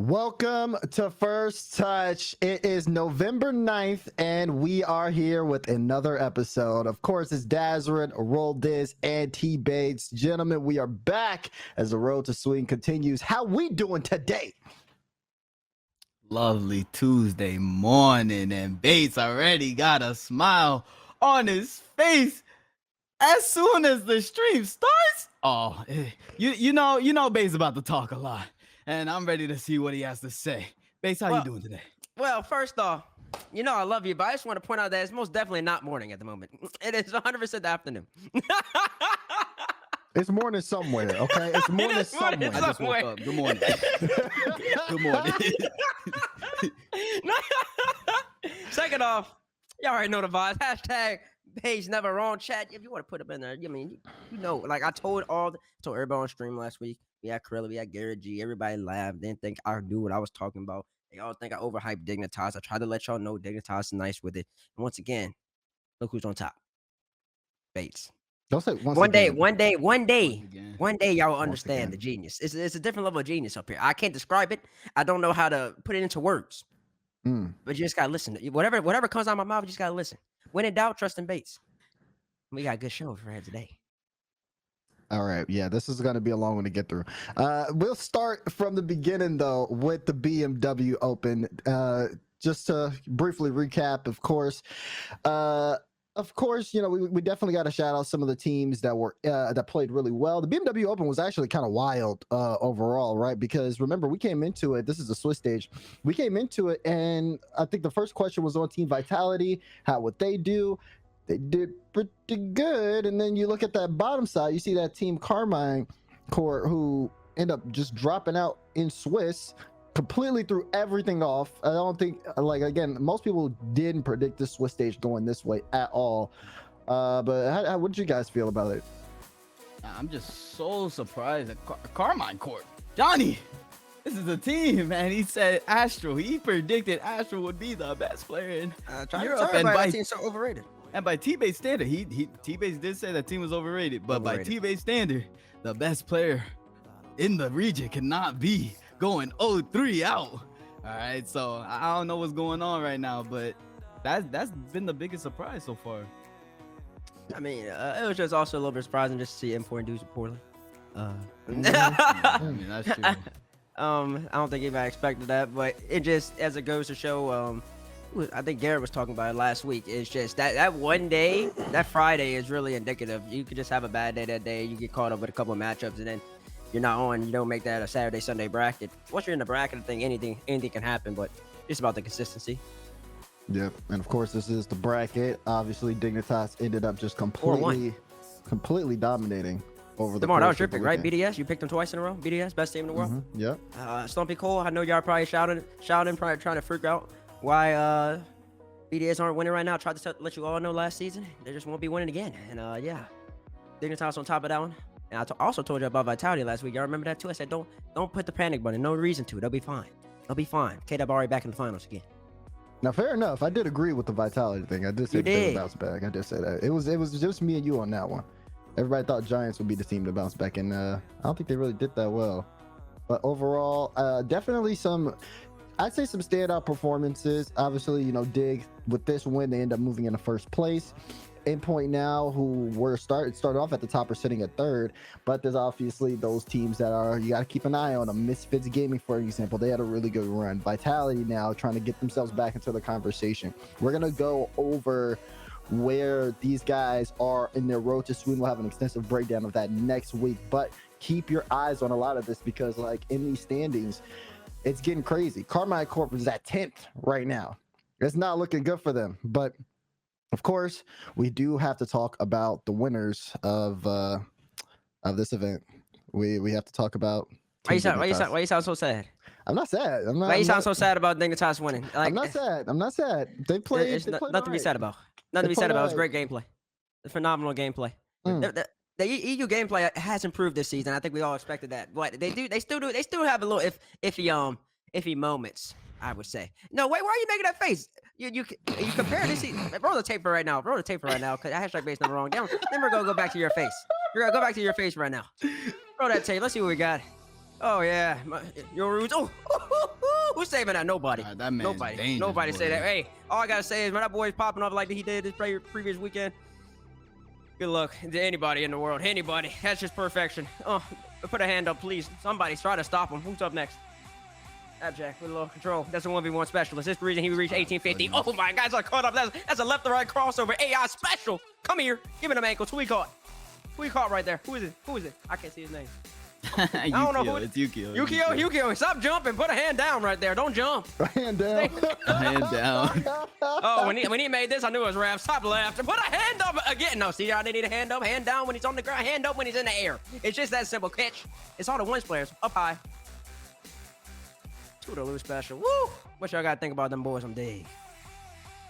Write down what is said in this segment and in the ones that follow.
Welcome to First Touch. It is November 9th, and we are here with another episode. Of course, it's Dazerin, Roll Dizz, and TBates. Gentlemen, we are back as the road to swing continues. How we doing today? Lovely Tuesday morning, and Bates already got a smile on his face as soon as the stream starts. Oh, you know Bates about to talk a lot, and I'm ready to see what he has to say. Bates, how you doing today? Well, first off, you know I love you, but I just want to point out that it's most definitely not morning at the moment. It is 100% the afternoon. It's morning somewhere, okay? It's morning somewhere. I just woke up. Good morning. Good morning. Second off, y'all already know the vibes. Hashtag page never wrong chat. If you want to put them in there, I mean, you know, like I told everybody on stream last week. We had Corella, we had Garrett G. Everybody laughed. Didn't think I knew what I was talking about. They all think I overhyped Dignitas. I tried to let y'all know Dignitas is nice with it. And once again, look who's on top. Bates. Don't say one day, y'all will understand the genius. It's a different level of genius up here. I can't describe it. I don't know how to put it into words. But you just gotta listen. Whatever comes out of my mouth, you just gotta listen. When in doubt, trust in Bates. We got a good show for today. All right, yeah, this is going to be a long one to get through. We'll start from the beginning, though, with the BMW Open. Just to briefly recap, of course, you know, we definitely got to shout out some of the teams that played really well. The BMW Open was actually kind of wild overall, right? Because remember, we came into it. This is a Swiss stage. We came into it, and I think the first question was on Team Vitality. How would they do? They did pretty good. And then you look at that bottom side, you see that Team Carmine court who end up just dropping out in Swiss, completely threw everything off. I don't think, like, again, most people didn't predict this Swiss stage going this way at all. But what did you guys feel about it? I'm just so surprised at Carmine court. Johnny, this is a team, man. He said Astro. He predicted Astro would be the best player in Europe. And by team's so overrated. And by TBates standard, TBates did say that team was overrated, but by TBates standard, the best player in the region cannot be going 0-3 out. All right, so I don't know what's going on right now, but that's been the biggest surprise so far. I mean, it was just also a little bit surprising just to see Endpoint do so poorly. I mean, that's true. I don't think anybody expected that, but it just, as it goes to show, I think Garrett was talking about it last week. It's just that one day, that Friday is really indicative. You could just have a bad day that day. You get caught up with a couple of matchups, and then you're not on. You don't make that a Saturday, Sunday bracket. Once you're in the bracket, I think anything can happen, but it's about the consistency. Yep, and of course, this is the bracket. Obviously, Dignitas ended up just completely dominating over the DeMar, that was your pick, right? BDS, you picked them twice in a row. BDS, best team in the world. Yep. Stumpy Cole, I know y'all probably shouting, probably trying to figure out why BDS aren't winning right now. Tried to let you all know last season. They just won't be winning again. And yeah, Dignitas on top of that one. And I also told you about Vitality last week. Y'all remember that too? I said, don't put the panic button. No reason to. They'll be fine. They'll be fine. KW already back in the finals again. Now, fair enough. I did agree with the Vitality thing. I did say they would bounce back. I did say that. It was just me and you on that one. Everybody thought Giants would be the team to bounce back, and I don't think they really did that well. But overall, definitely I'd say some standout performances. Obviously, you know, Dig, with this win, they end up moving into first place. Endpoint now, who started off at the top, are sitting at third. But there's obviously those teams that you got to keep an eye on them. Misfits Gaming, for example, they had a really good run. Vitality now trying to get themselves back into the conversation. We're going to go over where these guys are in their road to swing. We'll have an extensive breakdown of that next week. But keep your eyes on a lot of this because, like, in these standings, it's getting crazy. Carmine Corp is at 10th right now. It's not looking good for them. But of course, we do have to talk about the winners of this event. We have to talk about. Why you sound so sad? I'm not sad. Why you sound so sad about Dignitas winning? Like, I'm not sad. They played. Nothing to be sad about. Nothing to be said about. It was great gameplay. Phenomenal gameplay. The EU gameplay has improved this season. I think we all expected that. But they still have a little iffy moments, I would say. No, wait, why are you making that face? You compare this season. Roll the tape for right now. Roll the tape for right now, because hashtag base number wrong. Then we're gonna go back to your face. You're gonna go back to your face right now. Roll that tape. Let's see what we got. Oh yeah, your roots. Oh, Who's saving that? Nobody. That man's Nobody. dangerous, Nobody boy. say that. Hey, all I gotta say is when that boy's popping off like he did this previous weekend. Good luck to anybody in the world. Anybody. That's just perfection. Oh, put a hand up, please. Somebody try to stop him. Who's up next? Abject with a little control. That's a 1v1 specialist. This reason he reached 1850. Oh my God, I caught up. That's a left to right crossover. AI special. Come here. Give me them ankles. Who he caught? Who he caught right there? Who is it? Who is it? I can't see his name. I don't know who. It's Yukio. Yukio. Stop jumping. Put a hand down right there. Don't jump. Hand down. Hand down. Oh, when he made this, I knew it was Raph. Stop left. Put a hand up again. No, see, I didn't need a hand up. Hand down when he's on the ground. Hand up when he's in the air. It's just that simple. Catch. It's all the ones players. Up high. To the loose special. Woo! What y'all gotta think about them boys? I'm dig.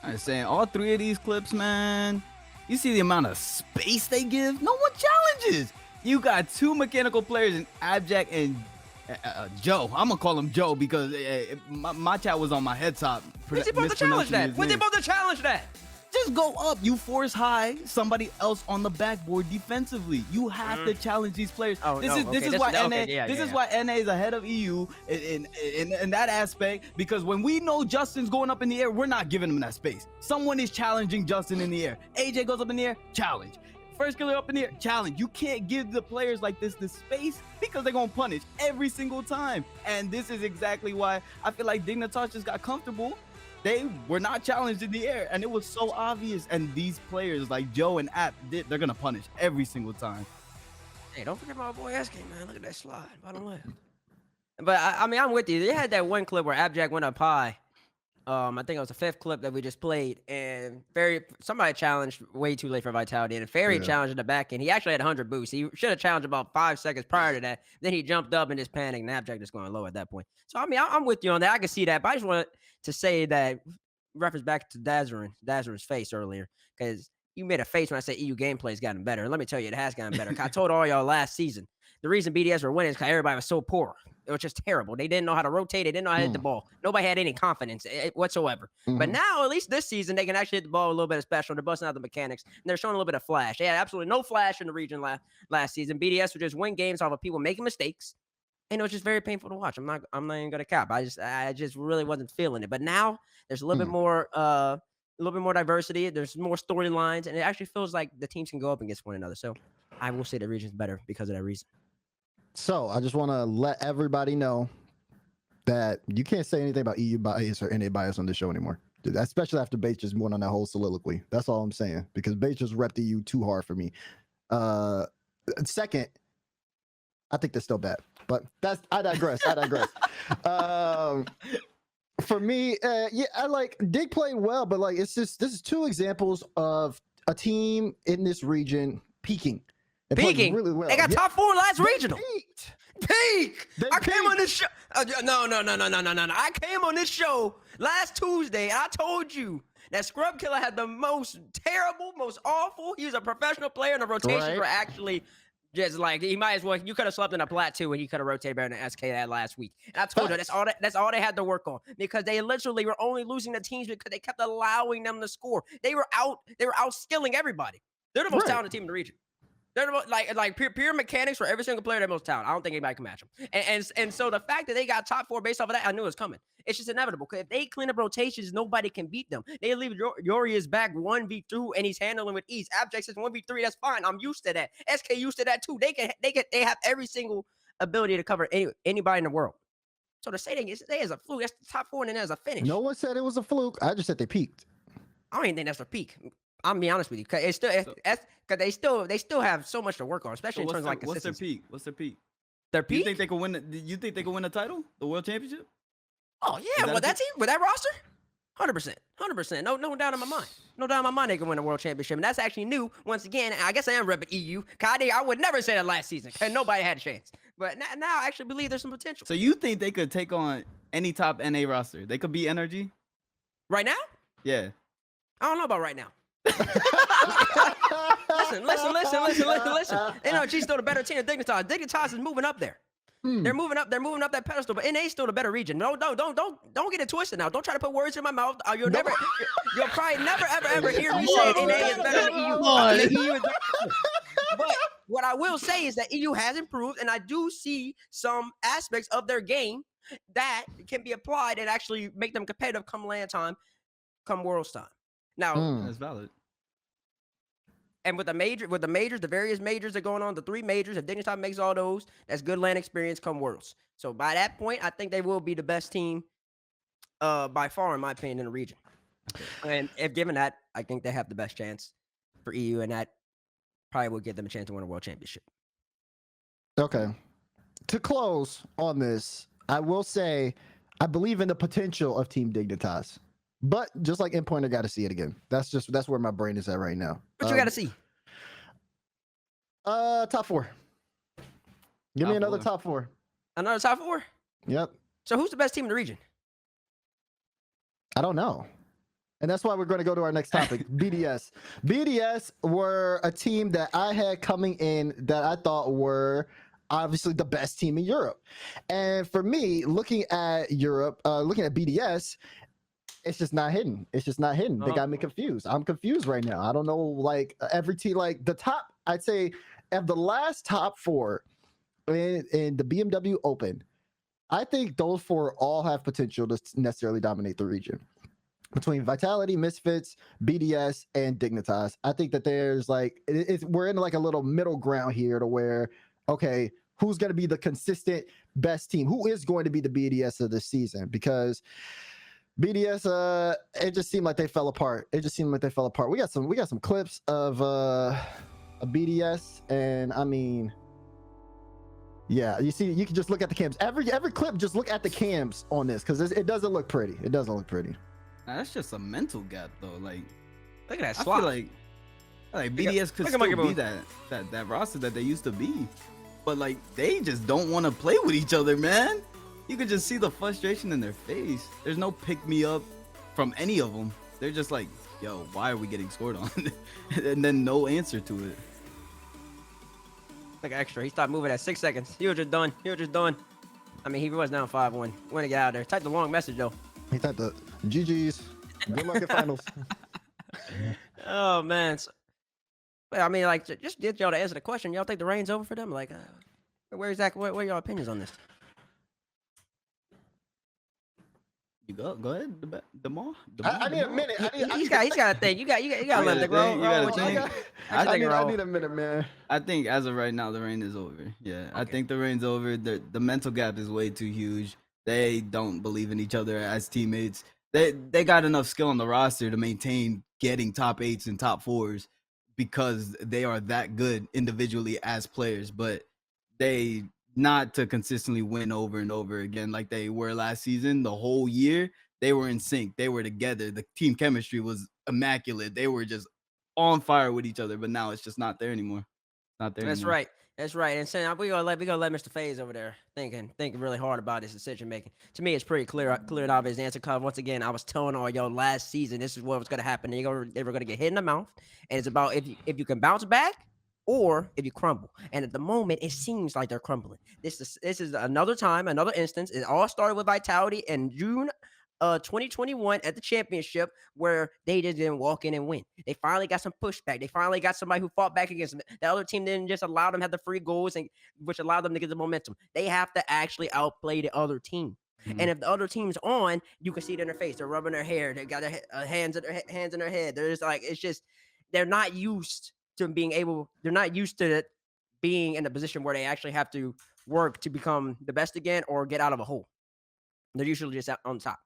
I'm saying all three of these clips, man. You see the amount of space they give? No one challenges. You got two mechanical players in Abject and Joe. I'm gonna call him Joe because my chat was on my head top. When's he supposed to challenge that? When's he supposed to challenge that? Just go up. You force high somebody else on the backboard defensively. You have to challenge these players. Oh, this is why NA is ahead of EU in that aspect, because when we know Justin's going up in the air, we're not giving him that space. Someone is challenging Justin in the air. AJ goes up in the air, challenge. First killer up in the air, challenge. You can't give the players like this space because they're gonna punish every single time. And this is exactly why I feel like Dignitas just got comfortable. They were not challenged in the air, and it was so obvious. And these players like Joe and App, they're gonna punish every single time. Hey, don't forget my boy SK, man. Look at that slide, bottom left. But I mean, I'm with you. They had that one clip where Abject went up high. I think it was the 5th clip that we just played, and somebody challenged way too late for Vitality, and Ferry challenged in the back end. He actually had 100 boosts. He should have challenged about 5 seconds prior to that. Then he jumped up and just panicked, and Abject is going low at that point. So I mean, I'm with you on that. I can see that, but I just wanted to say that reference back to Dazerin's face earlier, because you made a face when I said EU gameplay has gotten better. And let me tell you, it has gotten better. I told all y'all last season, the reason BDS were winning is because everybody was so poor. It was just terrible. They didn't know how to rotate. They didn't know how to hit the ball. Nobody had any confidence whatsoever. But now, at least this season, they can actually hit the ball a little bit of special. They're busting out the mechanics, and they're showing a little bit of flash. They had absolutely no flash in the region last season. BDS would just win games off of people making mistakes, and it was just very painful to watch. I'm not even gonna cap. I just really wasn't feeling it. But now there's a little bit more diversity. There's more storylines, and it actually feels like the teams can go up against one another. So I will say the region's better because of that reason. So I just want to let everybody know that you can't say anything about EU bias or NA bias on this show anymore, especially after Bates just went on that whole soliloquy. That's all I'm saying, because Bates just repped EU too hard for me. Second, I think they're still bad, but I digress. For me, yeah, I like Dig played well, but like this is 2 examples of a team in this region peaking. Peaking. Really well. They got top 4 last regional. Peak. I came on this show. No. I came on this show last Tuesday, and I told you that Scrub Killer had the most terrible, most awful. He was a professional player, and the rotations were actually just like he might as well. You could have slept in a plateau, and he could have rotated better than SK that last week. And I told you that's all they had to work on, because they literally were only losing the teams because they kept allowing them to score. They were outskilling everybody. They're the most talented team in the region. They're the most, like pure mechanics for every single player. They're most talented. I don't think anybody can match them. And so the fact that they got top 4 based off of that, I knew it was coming. It's just inevitable. Because if they clean up rotations, nobody can beat them. They leave Yori is back 1v2 and he's handling with ease. Abject says 1v3. That's fine. I'm used to that. SK used to that too. They have every single ability to cover anybody in the world. So to say they as a fluke, that's the top 4 and then as a finish. No one said it was a fluke. I just said they peaked. I don't even think that's a peak. I'm be honest with you, because it's still because they still have so much to work on, especially in terms of like consistency. What's their peak? Their peak? You think they can win the title, the world championship? Oh yeah, with that team, with that roster, 100%. No doubt in my mind. No doubt in my mind they can win the world championship, and that's actually new. Once again, I guess I am repping EU. I would never say that last season, because nobody had a chance. But now I actually believe there's some potential. So you think they could take on any top NA roster? They could beat NRG? Right now? Yeah. I don't know about right now. Listen. NRG's still the better team than Dignitas. Dignitas is moving up there. They're moving up that pedestal, but NA's still the better region. No, don't get it twisted now. Don't try to put words in my mouth. You'll probably never ever hear me say NA is better than EU. But what I will say is that EU has improved, and I do see some aspects of their game that can be applied and actually make them competitive come LAN time, come Worlds time. Now, That's valid. and with the majors, the various majors that are going on, the 3 majors, if Dignitas makes all those, that's good LAN experience come Worlds. So by that point, I think they will be the best team by far, in my opinion, in the region. And if given that, I think they have the best chance for EU, and that probably will give them a chance to win a world championship. Okay. To close on this, I will say I believe in the potential of Team Dignitas. But just like Endpoint, I got to see it again. That's where my brain is at right now. What you got to see? Top 4. Give me another top 4. Another top 4? Yep. So who's the best team in the region? I don't know. And that's why we're going to go to our next topic, BDS. BDS were a team that I had coming in that I thought were obviously the best team in Europe. And for me, looking at Europe, looking at BDS, it's just not hidden. It's just not hidden. They got me confused. I'm confused right now. I don't know, like every team, like the top, I'd say of the last top 4 in the BMW Open, I think those 4 all have potential to necessarily dominate the region. Between Vitality, Misfits, BDS, and Dignitas, I think that there's like we're in like a little middle ground here to where, okay, who's going to be the consistent best team? Who is going to be the BDS of this season? Because BDS, it just seemed like they fell apart. It just seemed like they fell apart. We got some clips of a BDS, and I mean, yeah, you see, you can just look at the cams. Every clip, just look at the cams on this because it doesn't look pretty. It doesn't look pretty. Now, that's just a mental gap, though. Like, look at that I swap. feel like BDS could still be that roster that they used to be, but like they just don't want to play with each other, man. You could just see the frustration in their face. There's no pick me up from any of them. They're just like, yo, why are we getting scored on? And then no answer to it. Like extra. He stopped moving at 6 seconds. He was just done. I mean, he was down 5-1. Want to get out of there. Type the long message, though. He typed the GG's. Good luck in finals. Oh, man. So, I mean, like, just get y'all to answer the question. Y'all think the reign's over for them? Like, where are y'all opinions on this? You go ahead. I need a minute. He's got to think. You got to let it grow. I need a minute, man. I think as of right now, the reign is over. Yeah, okay. I think the reign's over. The mental gap is way too huge. They don't believe in each other as teammates. They got enough skill on the roster to maintain getting top 8s and top 4s because they are that good individually as players, but they not to consistently win over and over again like they were last season. The whole year, they were in sync. They were together. The team chemistry was immaculate. They were just on fire with each other, but now it's just not there anymore. Not there That's anymore. right. That's right. And so we gonna let Mr. FaZe over there thinking really hard about his decision making. To me, it's pretty clear and obvious answer. Cause once again, I was telling all y'all last season this is what was gonna happen. They were gonna get hit in the mouth, and it's about if you can bounce back or if you crumble. And at the moment, it seems like they're crumbling. This is another instance. It all started with Vitality in June 2021 at the championship where they just didn't walk in and win. They finally got some pushback. They finally got somebody who fought back against them. The other team didn't just allow them to have the free goals, and which allowed them to get the momentum. They have to actually outplay the other team. Mm-hmm. And if the other team's on, you can see it in their face. They're rubbing their hair. They got their hands in their head. They're just like, it's just, they're not used to being in a position where they actually have to work to become the best again or get out of a hole. They're usually just on top.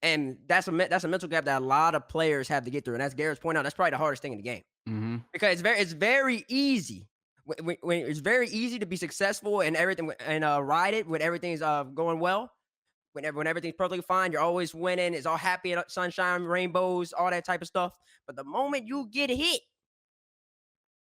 And that's a mental gap that a lot of players have to get through. And as Garrett's pointed out, that's probably the hardest thing in the game. Mm-hmm. Because it's very easy. When it's very easy to be successful and everything and ride it when everything's going well. When everything's perfectly fine, you're always winning. It's all happy, sunshine, rainbows, all that type of stuff. But the moment you get hit,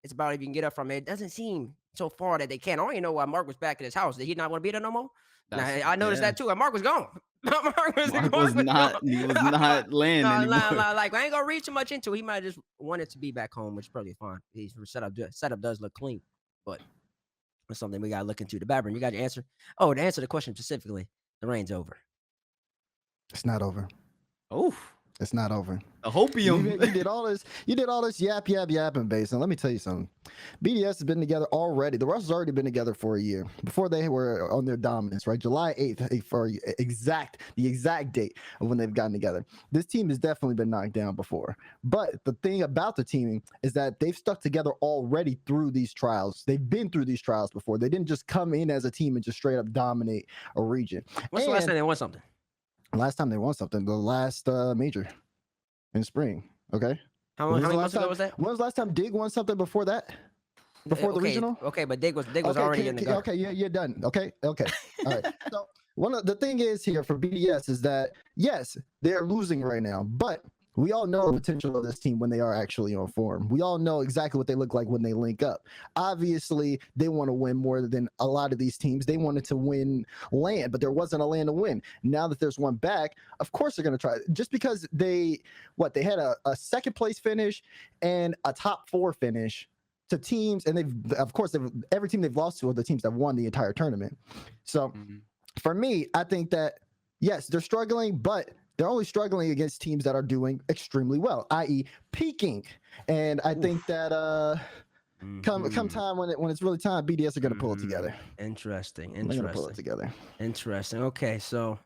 it's about if you can get up from it. It doesn't seem so far that they can. I don't even know why Mark was back at his house. Did he not want to be there no more? Now, I noticed that too. And Mark was gone. Mark was not laying anymore. Like I ain't gonna read too much into it. He might have just wanted to be back home, which is probably fine. His setup does look clean, but it's something we gotta look into. The Babbern, you got your answer? Oh, to answer the question specifically, the reign's over. It's not over. Oh, It's not over. The hopium. You did all this. You did all this yapping base. And let me tell you something. BDS has been together already. The Rush has already been together for a year before they were on their dominance. Right, July 8th for the exact date of when they've gotten together. This team has definitely been knocked down before. But the thing about the teaming is that they've stuck together already through these trials. They've been through these trials before. They didn't just come in as a team and just straight up dominate a region. What's the last time they won something? Last time they won something, the last major in spring. Okay. How many months ago was that? When was the last time Dig won something before that? Before the regional? Okay, but Dig was already in the gutter. Okay, you're done. Okay. All right. So one of the thing is here for BDS is that yes, they're losing right now, but we all know the potential of this team when they are actually on form. We all know exactly what they look like when they link up. Obviously, they want to win more than a lot of these teams. They wanted to win land, but there wasn't a land to win. Now that there's one back, of course they're going to try. Just because they had a second place finish and a top 4 finish to teams, and every team they've lost to are the teams that won the entire tournament. So for me, I think that yes, they're struggling, but they're only struggling against teams that are doing extremely well, i.e. peaking. And I think that come time when it's really time, BDS are going to pull it together. Interesting. They're going to pull it together. Interesting. Okay, so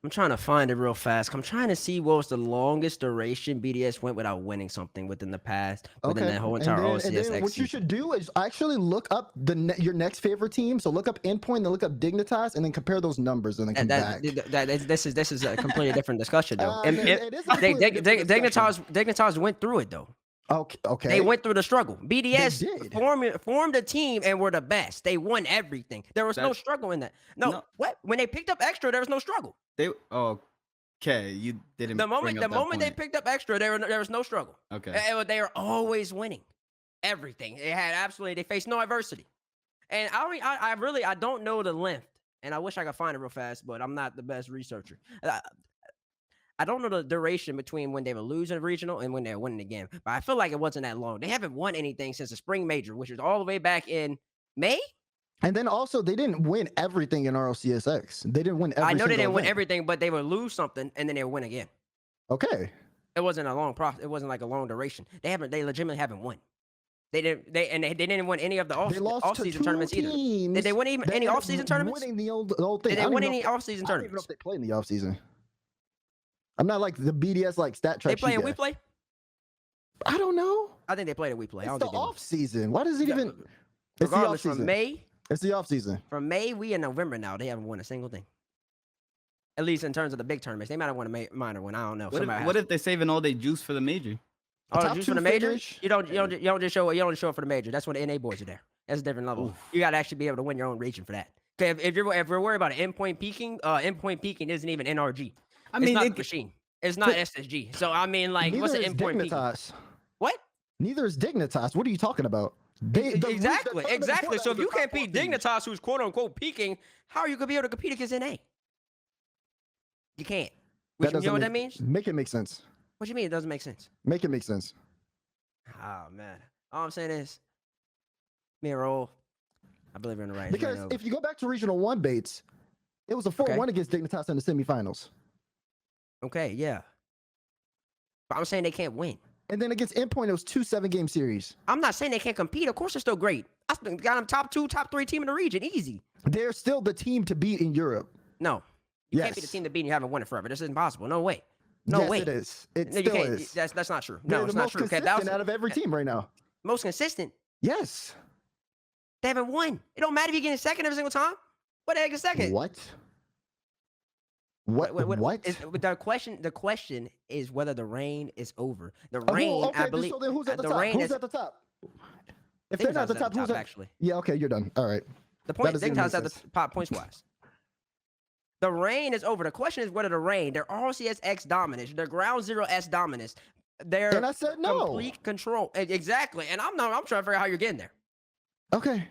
I'm trying to find it real fast. I'm trying to see what was the longest duration BDS went without winning something within the past, within that whole entire RLCS. What you should do is actually look up your next favorite team. So look up Endpoint, then look up Dignitas, and then compare those numbers, and then come back. This is a completely different discussion, though. Dignitas went through it, though. Okay. They went through the struggle. BDS formed a team and were the best. They won everything. There was no struggle in that. No. What? When they picked up extra, there was no struggle. Okay, you didn't. The moment they picked up extra, there was no struggle. Okay, they were always winning everything. They faced no adversity. And I don't know the length, and I wish I could find it real fast, but I'm not the best researcher. I don't know the duration between when they were losing a regional and when they were winning again, but I feel like it wasn't that long. They haven't won anything since the spring major, which was all the way back in May. And then also, they didn't win everything in RLCSX. They didn't win everything. I know they didn't win everything, but they would lose something and then they would win again. Okay. It wasn't a long process. It wasn't like a long duration. They legitimately haven't won. They didn't win any of the off-season tournaments either. Did they win any off-season tournaments? Winning the old thing. Did they win any off-season tournaments? I don't even know if they play in the off-season. I'm not like the BDS like stat track. They play and we play? I don't know. I think they played and we play. It's the off-season. Why does it even? It's the off-season. From May. It's the off-season. From May, we in November now. They haven't won a single thing. At least in terms of the big tournaments. They might have won a minor one. I don't know. What if they're saving all their juice for the major? All the juice for the major? You don't just show up for the major. That's when the NA boys are there. That's a different level. Oof. You gotta actually be able to win your own region for that. If we're worried about endpoint peaking isn't even NRG. It's not machine. It's not SSG. So I mean, like, what's an endpoint peaking? What? Neither is Dignitas. What are you talking about? Exactly. So if you can't beat Dignitas, who's quote unquote peaking, how are you gonna be able to compete against NA? You can't. You know what that means? Make it make sense. What do you mean it doesn't make sense? Make it make sense. Oh man. All I'm saying is, me and Roll, I believe we're in the right. Because if you go back to Regional 1 Bates, it was a 4-1 against Dignitas in the semifinals. Okay, yeah. But I'm saying they can't win. And then against Endpoint, it was 2 7-game series. I'm not saying they can't compete. Of course, they're still great. I got them top 2, top 3 team in the region. Easy. They're still the team to beat in Europe. No. You can't be the team to beat and you haven't won it forever. This is impossible. No way. No way. It is. It still is. That's not true. No, it's not true. They're the most consistent out of every team right now. Most consistent? Yes. They haven't won. It don't matter if you get in second every single time. What the heck is second? What? The question is whether the reign is over. The reign, I believe. So then who's at the top? Who's at the top? If they're not at the top, who's actually? Yeah, okay, you're done. All right. The point is Dignitas at the top points wise. The reign is over. The question is whether the reign, their RLCS X dominance, their Ground Zero S dominance, their and I said no. Complete control. Exactly. And I'm trying to figure out how you're getting there. Okay.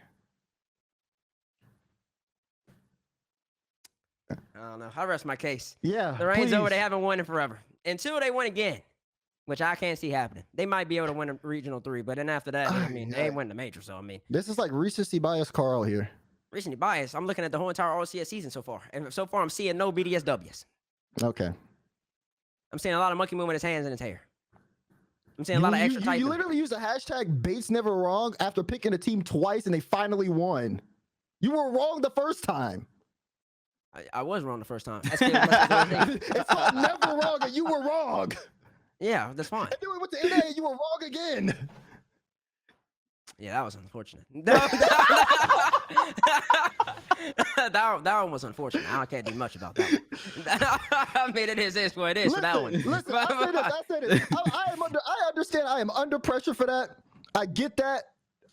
I don't know. I'll rest my case. Yeah. The reign's over. They haven't won it forever. Until they win again, which I can't see happening. They might be able to win a Regional 3, but then after that, they ain't winning the major. So, I mean. This is like recency bias Carl here. Recency bias. I'm looking at the whole entire RLCS season so far. And so far, I'm seeing no BDS Ws. Okay. I'm seeing a lot of monkey moving his hands and his hair. I'm seeing a lot of extra typing. You literally used the hashtag Bates never wrong after picking a team twice and they finally won. You were wrong the first time. I was wrong the first time. It's called never wrong and you were wrong. Yeah, that's fine. And then we went to NA and you were wrong again. Yeah, that was unfortunate. that one was unfortunate. I can't do much about that one. I mean, it is what it is for that one. Listen, I said it. I understand I am under pressure for that. I get that.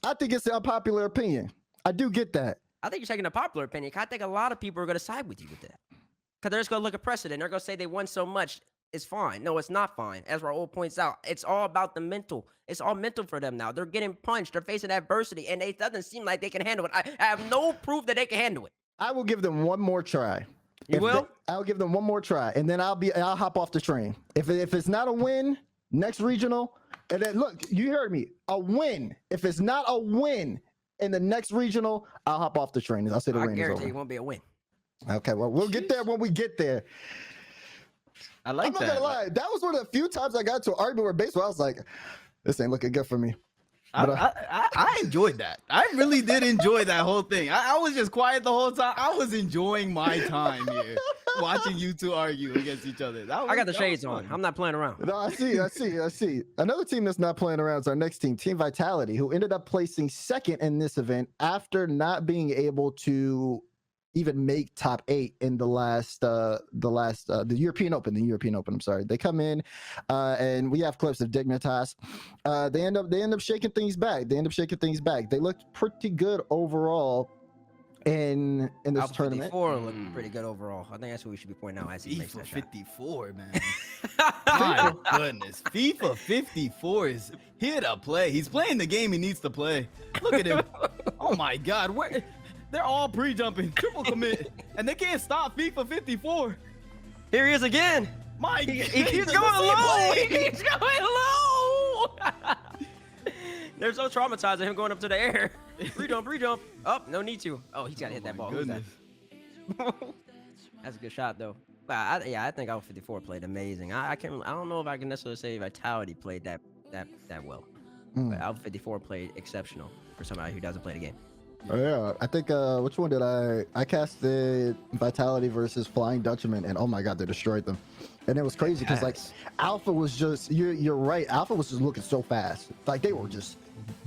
I think it's an unpopular opinion. I do get that. I think you're taking a popular opinion. I think a lot of people are going to side with you with that. Because they're just going to look at precedent. They're going to say they won so much. It's fine. No, it's not fine. As Raul points out, it's all about the mental. It's all mental for them now. They're getting punched. They're facing adversity. And it doesn't seem like they can handle it. I have no proof that they can handle it. I will give them one more try. You will? I'll give them one more try. And then I'll hop off the train. If it's not a win, next regional. And then look, you heard me. A win. If it's not a win in the next regional, I'll hop off the train. I'll say the rain is over. I guarantee it won't be a win. Okay, well, we'll get there when we get there. I like that. I'm not gonna lie. That was one of the few times I got to an argument where baseball, I was like, this ain't looking good for me. I enjoyed that. I really did enjoy that whole thing. I was just quiet the whole time. I was enjoying my time here, watching you two argue against each other. I got the shades on. I'm not playing around. No, I see. Another team that's not playing around is our next team, Team Vitality, who ended up placing second in this event after not being able to even make top 8 in the European Open. I'm sorry. They come in and we have clips of Dignitas. They end up shaking things back. They looked pretty good overall in this Alpha tournament. 54 looked pretty good overall. I think that's what we should be pointing out as he makes that shot. 54, man. My goodness. FIFA 54 is here to play. He's playing the game he needs to play. Look at him. Oh my God. They're all pre-jumping, triple commit, and they can't stop FIFA 54. Here he is again. He keeps going low. He keeps going low. They're so traumatized of him going up to the air. Pre-jump. Oh, no need to. Oh, he's got to hit that ball. Goodness. That's a good shot, though. But I think Alpha 54 played amazing. I don't know if I can necessarily say Vitality played that well. But Alpha 54 played exceptional for somebody who doesn't play the game. Oh, yeah, I think which one did I casted Vitality versus Flying Dutchman, and oh my God, they destroyed them. And it was crazy because like Alpha was just you're right. Alpha was just looking so fast, like they were just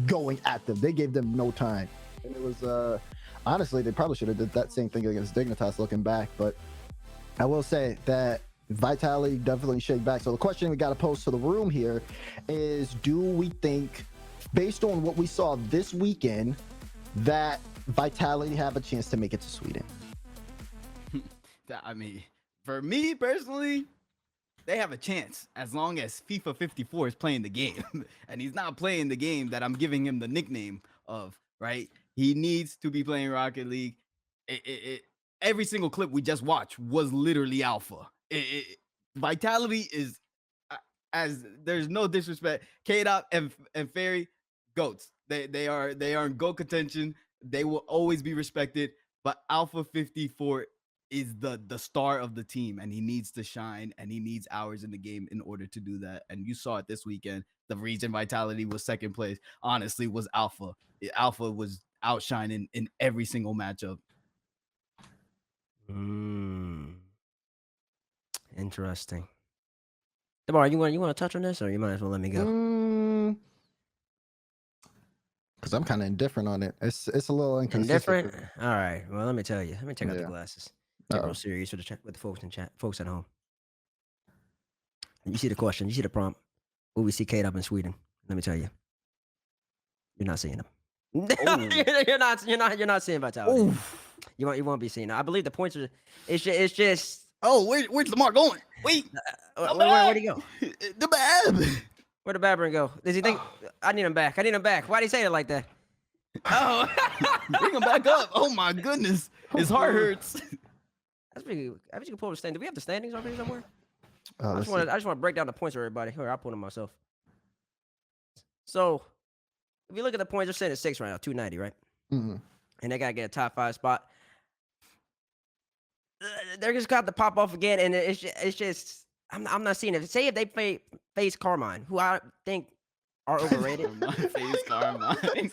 going at them. They gave them no time, and it was honestly they probably should have did that same thing against Dignitas looking back. But I will say that Vitality definitely shake back. So the question we got to pose to the room here is: do we think, based on what we saw this weekend, that Vitality have a chance to make it to Sweden? I mean, for me personally, they have a chance as long as FIFA 54 is playing the game. And he's not playing the game that I'm giving him the nickname of, right? He needs to be playing Rocket League. Every single clip we just watched was literally alpha. Vitality is, as there's no disrespect, K-Dot and Fairy, GOATs. They are in GOAT contention. They will always be respected. But Alpha 54 is the star of the team, and he needs to shine, and he needs hours in the game in order to do that. And you saw it this weekend. The reason Vitality was second place, honestly, was Alpha. Alpha was outshining in every single matchup. Interesting. Demar, you want to touch on this, or you might as well let me go? Because I'm kind of indifferent on it. It's a little inconsistent. Indifferent? All right. Well, let me tell you. Let me take out the glasses. Get real serious with the folks in chat, folks at home. You see the question. You see the prompt. Will we see Kate up in Sweden? Let me tell you. You're not seeing them. you're not seeing Vitality. Oof. You won't be seeing them. I believe the points are. It's just. Oh, where's Lamar going? Wait. Where'd he go? The Bab. Where'd the Babberin go? Does he think I need him back? Why'd he say it like that? Oh, bring him back up. Oh my goodness. His heart hurts. I wish you could pull the stand. Do we have the standings over here somewhere? I just want to break down the points for everybody. Here, I'll pull them myself. So, if you look at the points, they're sitting at 6 right now, 290, right? Mm-hmm. And they gotta get a top 5 spot. They're just got to pop off again, and it's just I'm not seeing it. Say if they face Carmine, who I think are overrated. Face Carmine.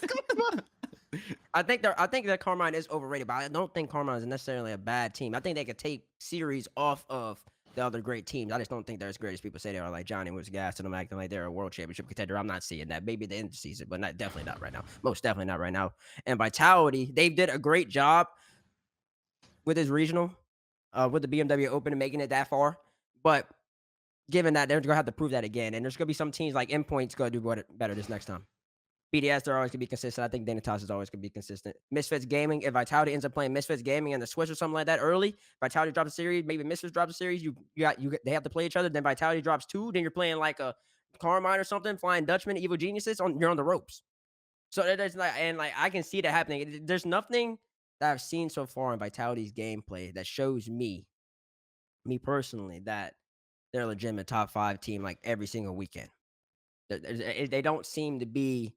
I think that Carmine is overrated, but I don't think Carmine is necessarily a bad team. I think they could take series off of the other great teams. I just don't think they're as great as people say they are. Like Johnny was gassed and I'm acting like they're a world championship contender. I'm not seeing that. Maybe at the end of the season, but definitely not right now. Most definitely not right now. And Vitality, they did a great job with his regional, with the BMW Open and making it that far. But given that, they're gonna have to prove that again. And there's gonna be some teams like Endpoint's gonna do better this next time. BDS, they're always gonna be consistent. I think Dignitas is always gonna be consistent. Misfits Gaming, if Vitality ends up playing Misfits Gaming and the Switch or something like that early, Vitality drops a series, maybe Misfits drops a series, they have to play each other. Then Vitality drops 2, then you're playing like a Carmine or something, Flying Dutchman, Evil Geniuses. You're on the ropes. So there's I can see that happening. There's nothing that I've seen so far in Vitality's gameplay that shows me personally, that they're a legitimate top 5 team like every single weekend. They don't seem to be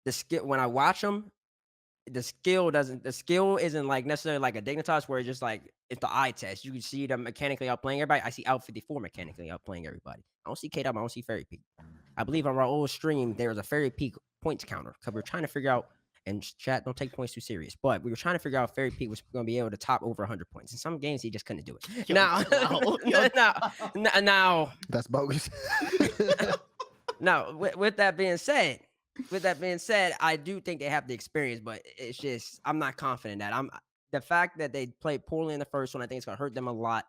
the skill. When I watch them, the skill isn't like necessarily like a Dignitas where it's just like it's the eye test. You can see them mechanically outplaying everybody. I see Out 54 mechanically outplaying everybody. I don't see K-Dub, I don't see Fairy Peak. I believe on our old stream there was a Fairy Peak points counter because we were trying to figure out, and chat, don't take points too serious, but we were trying to figure out if Fairy Peak was going to be able to top over 100 points. In some games, he just couldn't do it. Now, that's bogus. Now, with that being said, I do think they have the experience, but it's just I'm not confident that the fact that they played poorly in the first one. I think it's gonna hurt them a lot.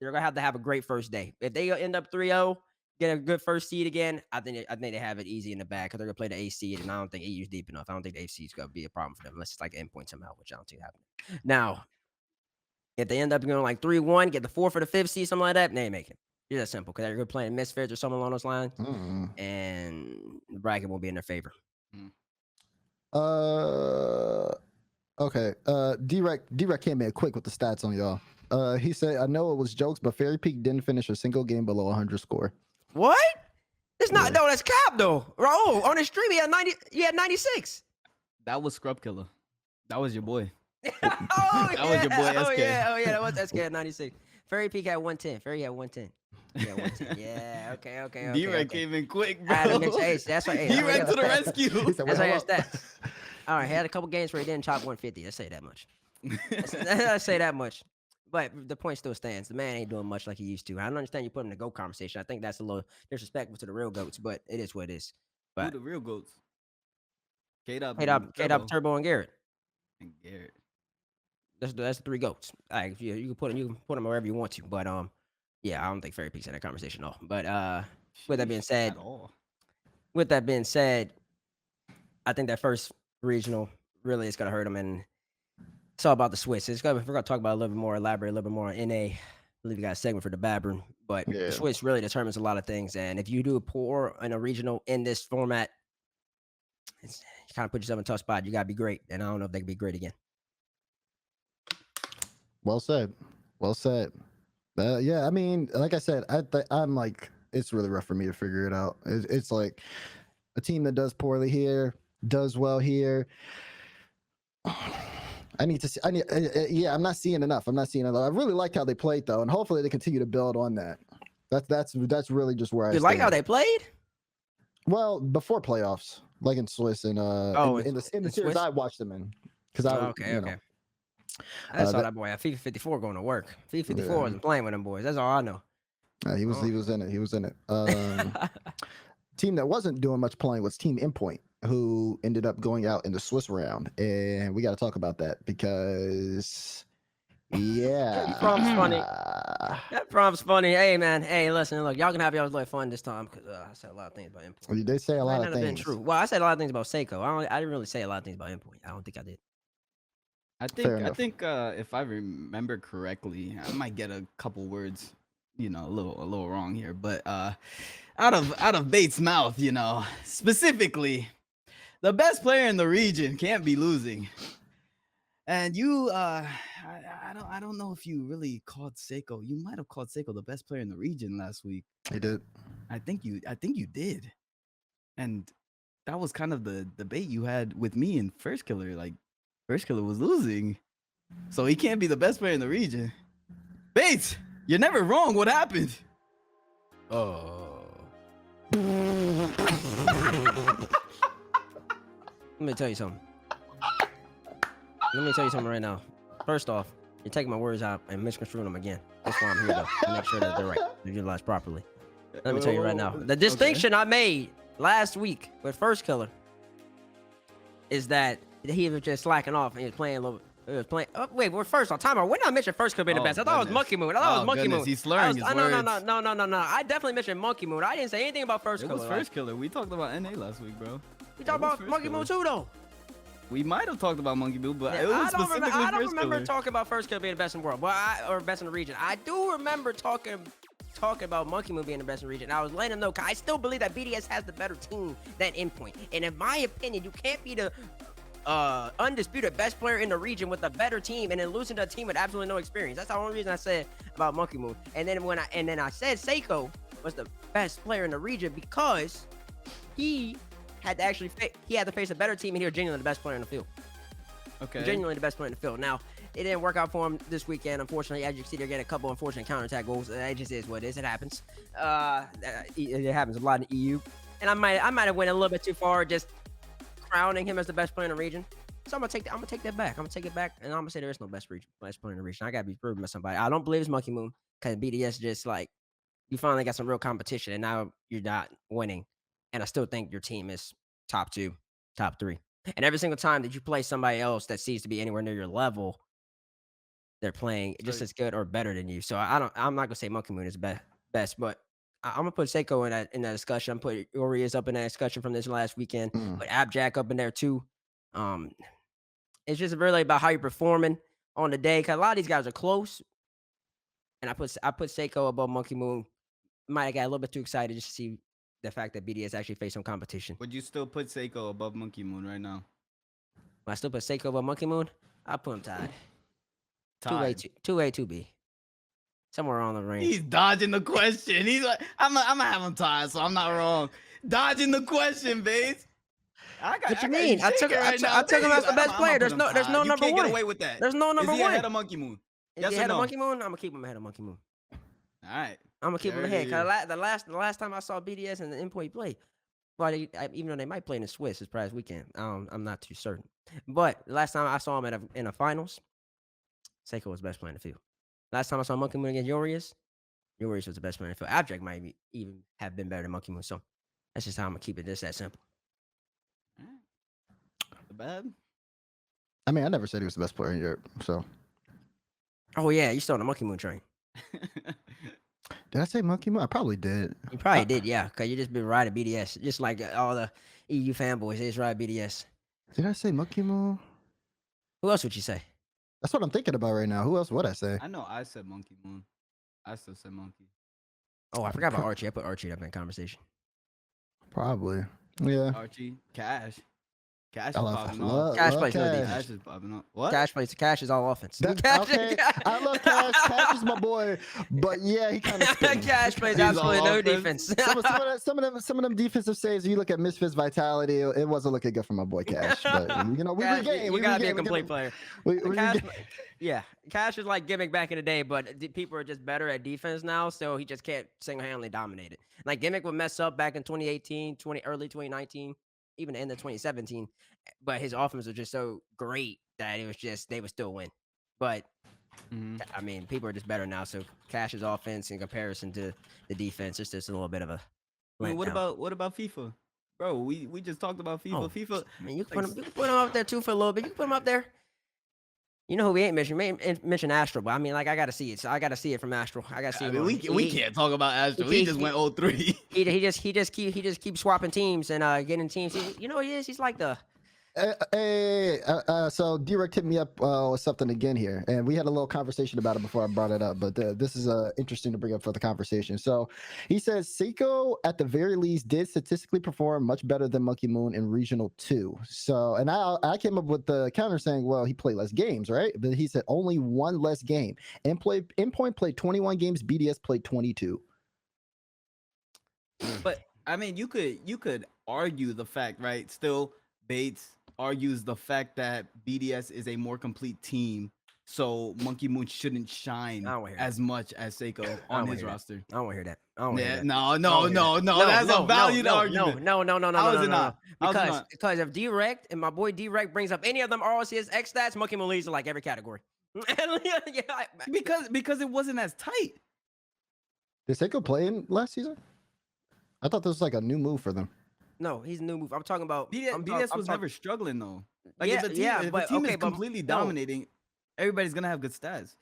They're gonna have a great first day. If they end up 3-0, get a good first seed again, I think they have it easy in the bag because they're gonna play the A seed, and I don't think AU's deep enough. I don't think the AC is gonna be a problem for them unless it's like Endpoint somehow, which I don't see happening. Now, if they end up going like 3-1, get the 4th or the 5th seed, something like that, they ain't making it. It's that simple because they're playing Misfits or something along those lines, and the bracket won't be in their favor. Okay. D-Rec came in quick with the stats on y'all. He said, I know it was jokes, but Fairy Peak didn't finish a single game below 100 score. What? It's not. No, that's cap though. Bro, on the stream he had 90. He had 96. That was Scrub Killer. That was your boy. That was your boy SK. Oh yeah, that was SK at 96. Fairy Peak had 110. Fairy had 110. Yeah, 110. Yeah, okay. D-Rec came in quick, bro. That's right. D-Rec to the rescue. That's why I stats. All right, he had a couple games where he didn't chop 150. Let's say that much. Let's say that much. But the point still stands. The man ain't doing much like he used to. I don't understand you put him in the GOAT conversation. I think that's a little disrespectful to the real GOATs, but it is what it is. But who the real GOATs? K-Dub, Turbo, and Garrett. And Garrett. That's the 3 GOATs. Like, you can put them wherever you want to. But yeah, I don't think Fairy Peak's in that conversation at all. But with that being said, I think that first regional really is gonna hurt them, and it's all about the Swiss. We're gonna talk about elaborate a little bit more on NA. I believe we got a segment for the Babern, but the Swiss really determines a lot of things. And if you do poor in a regional in this format, you kind of put yourself in a tough spot. You gotta be great, and I don't know if they can be great again. Well said. Yeah, I mean, like I said, I'm like, it's really rough for me to figure it out. It's like a team that does poorly here, does well here. I need to see. I'm not seeing enough. I really liked how they played though, and hopefully they continue to build on that. That's really just where I. You like how they played? Well, before playoffs, like in Swiss and in the series I watched them in, because okay. I saw that boy at FIFA 54 going to work. FIFA 54 wasn't playing with them boys. That's all I know. He was in it. Team that wasn't doing much playing was Team Endpoint, who ended up going out in the Swiss round, and we got to talk about that because that prompt's funny. Hey man, listen, look, y'all can have y'all's like fun this time because I said a lot of things about Endpoint. They say a lot of things. True. Well, I said a lot of things about Seiko. I didn't really say a lot of things about Endpoint. I don't think I did. I think if I remember correctly, I might get a couple words, a little wrong here, but out of Bates' mouth, specifically, the best player in the region can't be losing. And you, I don't know if you really called Seiko. You might have called Seiko the best player in the region last week. He did. I think you did. And that was kind of the debate you had with me in First Killer. Like, First Killer was losing, so he can't be the best player in the region. Bates, you're never wrong. What happened? Oh. Let me tell you something. Let me tell you something right now. First off, you're taking my words out and misconstruing them again. That's why I'm here, though, to make sure that they're right, they're utilized properly. Let me tell you right now. The distinction I made last week with First Killer is that he was just slacking off and he was playing a little. He was playing. Oh, wait, well, first on timer. When did I mention First Killer being the best? I thought it was Monkey Moon. I thought it was Monkey Moon. He's slurring his words. No. I definitely mentioned Monkey Moon. I didn't say anything about First Killer. It was First Killer. We talked about NA last week, bro. We talked about Monkey Moon too, though. We might have talked about Monkey Moon, but Yeah, it was specifically I don't First remember Killer. talking about First Killer being the best in the world, or best in the region. I do remember talking about Monkey Moon being the best in the region. I was letting him know, 'cause I still believe that BDS has the better team than Endpoint. And in my opinion, you can't be the undisputed best player in the region with a better team and then losing to a team with absolutely no experience. That's the only reason I said about Monkey Moon. And then I said Seiko was the best player in the region because he had to actually face a better team, and he was genuinely the best player in the field. Okay. Genuinely the best player in the field. Now, it didn't work out for him this weekend, unfortunately. As you can see, they're getting a couple unfortunate counterattack goals. It just is what it is. It happens. It happens a lot in EU. And I might have went a little bit too far, just crowning him as the best player in the region. So I'm gonna take that back. I'm gonna take it back, and I'm gonna say there is no best player in the region. I gotta be proven by somebody. I don't believe it's Monkey Moon, because BDS just like you finally got some real competition, and now you're not winning. And I still think your team is top 2, top 3. And every single time that you play somebody else that seems to be anywhere near your level, they're playing just as good or better than you. So I'm not gonna say Monkey Moon is best, but I'm gonna put Seiko in that discussion. I'm putting Orias up in that discussion from this last weekend. Put Abjack up in there too. It's just really about how you're performing on the day. 'Cause a lot of these guys are close, and I put Seiko above Monkey Moon. Might have got a little bit too excited just to see the fact that BDS actually faced some competition. Would you still put Seiko above Monkey Moon right now? When I still put Seiko above Monkey Moon, I put him tied. 2A, 2A, 2B. Somewhere on the range. He's dodging the question. He's like, I'm gonna have him tied, so I'm not wrong. Dodging the question, Bates. What you mean? I took him as the best player. There's no number one. You can't get away with that. There's no number one. Is he one. ahead of Monkey Moon? Is he ahead of Monkey Moon? I'm gonna keep him ahead of Monkey Moon. All right. I'm gonna keep him ahead. Cause the last time I saw BDS and the Endpoint play, but even though they might play in the Swiss this past weekend, I'm not too certain. But the last time I saw him in a finals, Seiko was the best player in the field. Last time I saw Monkey Moon against Orias was the best player in the field. Abjack might even have been better than Monkey Moon. So that's just how I'm gonna keep it just that simple. Bad. I mean, I never said he was the best player in Europe. So. Oh yeah, you still on the Monkey Moon train. Did I say Monkey Moon? I probably did. You probably did, yeah, because you just been riding BDS, just like all the EU fanboys. They just ride BDS. Did I say Monkey Moon? Who else would you say? That's what I'm thinking about right now. Who else would I say? I know I said Monkey Moon. I still said Monkey. Oh, I forgot about Archie. I put Archie up in conversation. Probably. Yeah. Archie. Cash. Cash is I love- popping love- off. Cash love plays no Cash. defense. Cash is popping up. What? Cash is all offense. Okay, I love Cash. Cash is my boy, but yeah, he kind of Cash plays He's absolutely all no offense. defense. some of them defensive saves. You look at Misfits vitality, it wasn't looking good for my boy Cash. But we Cash, regained. you gotta be a complete player. We Cash, regained. yeah, Cash is like Gimmick back in the day, but people are just better at defense now, so he just can't single-handedly dominate it. Like Gimmick would mess up back in 2018, early 2019, even the end of 2017, but his offense was just so great that it was just they would still win. But I mean, people are just better now, so Cash's offense in comparison to the defense is just a little bit of a. I mean, what about FIFA, bro? We just talked about FIFA. Oh, FIFA. I mean, you can put him up there too for a little bit. You can put him up there. You know who we ain't mentioned? We ain't mentioned Astro, but I mean, like I gotta see it. So I gotta see it from Astro. I gotta see. I mean, we can't talk about Astro. He just went 0-3. He just keeps swapping teams and getting teams. You know what he is? He's like the. So Direct hit me up with something again here, and we had a little conversation about it before I brought it up. But this is interesting to bring up for the conversation. So he says Seiko, at the very least, did statistically perform much better than Monkey Moon in Regional 2. So, and I came up with the counter saying, well, he played less games, right? But he said only one less game. Endpoint played 21 games. BDS played 22. But I mean, you could argue the fact, right? Still, Bates argues the fact that BDS is a more complete team so Monkey Moon shouldn't shine as much as Seiko on his roster. I don't want to hear that. I don't want to hear that. No. That's a valid argument. No. Because if Direct and my boy Direct brings up any of them RLCS X stats, Monkey Moon leads to like every category. because it wasn't as tight. Did Seiko play in last season? I thought this was like a new move for them. No, he's a new move. I'm talking about BDS was never struggling though. Like if a team is completely dominating, everybody's gonna have good stats.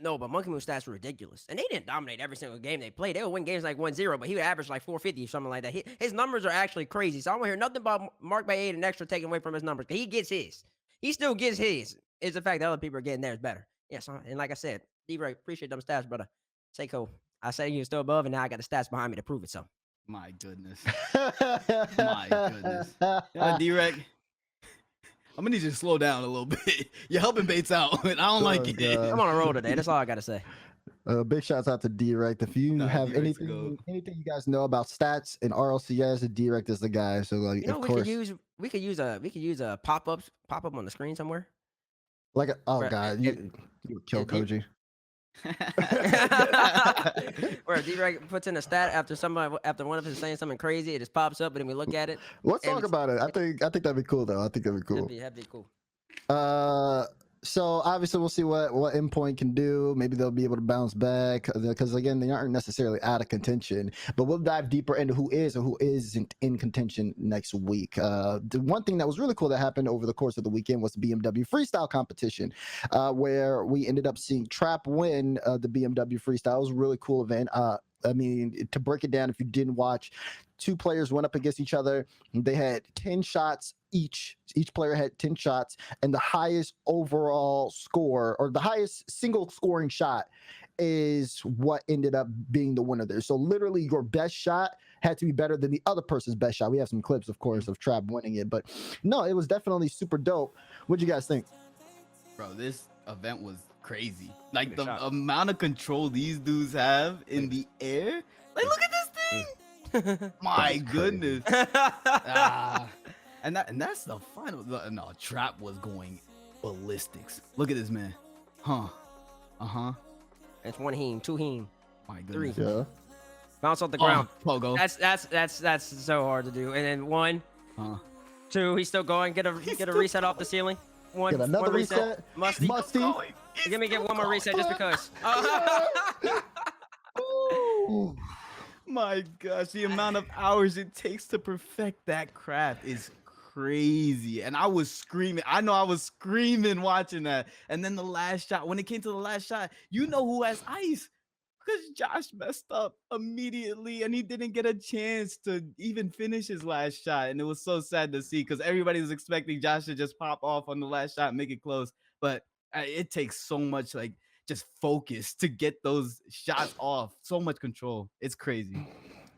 No, but Monkey Moon stats were ridiculous. And they didn't dominate every single game they played. They would win games like 1-0, but he would average like 450 or something like that. His numbers are actually crazy. So I don't want to hear nothing about Mark by 8 and extra taken away from his numbers. He gets his. He still gets his. It's the fact that other people are getting theirs better. Yes, and like I said, D-Ray, appreciate them stats, brother. Seiko, I said you're still above, and now I got the stats behind me to prove it. So. My goodness. My goodness. D-Rec, I'm gonna need you to slow down a little bit. You're helping Bates out, and I don't like it. I'm on a roll today. That's all I gotta say. Big shouts out to D-Rect. If you have anything you guys know about stats in RLCS, D-Rect is the guy. So like, of course, we could use a pop up on the screen somewhere. Like, god, you kill Koji. Where D-Reg puts in a stat after one of us saying something crazy, it just pops up, and then we look at it. Let's talk about it. I think that'd be cool though. I think that'd be cool. That'd be cool. So obviously we'll see what Endpoint can do. Maybe they'll be able to bounce back because again they aren't necessarily out of contention. But we'll dive deeper into who is or who isn't in contention next week. The one thing that was really cool that happened over the course of the weekend was the BMW Freestyle competition, where we ended up seeing Trap win the BMW Freestyle. It was a really cool event. I mean, to break it down, if you didn't watch, 2 players went up against each other. They had 10 shots each. Each player had 10 shots, and the highest overall score or the highest single scoring shot is what ended up being the winner there. So literally your best shot had to be better than the other person's best shot. We have some clips, of course, of Trap winning it, but no, it was definitely super dope. What'd you guys think? Bro, this event was crazy. Like the amount of control these dudes have in the air. Like, look at this thing. My goodness. And that's the final. No, Trap was going ballistics. Look at this man. That's 1 heme, 2 heme. My goodness. 3. Yeah. Bounce off the ground. Pogo. That's so hard to do. And then 1, 2. He's still going. Get a reset off the ceiling. Get another reset. Musty. Get one more reset just because. My gosh, the amount of hours it takes to perfect that craft is crazy. And I was screaming. I know I was screaming watching that. And then the last shot, when it came to the last shot, you know who has ice? Because Josh messed up immediately and he didn't get a chance to even finish his last shot. And it was so sad to see because everybody was expecting Josh to just pop off on the last shot and make it close. But it takes so much like just focus to get those shots off. So much control. It's crazy.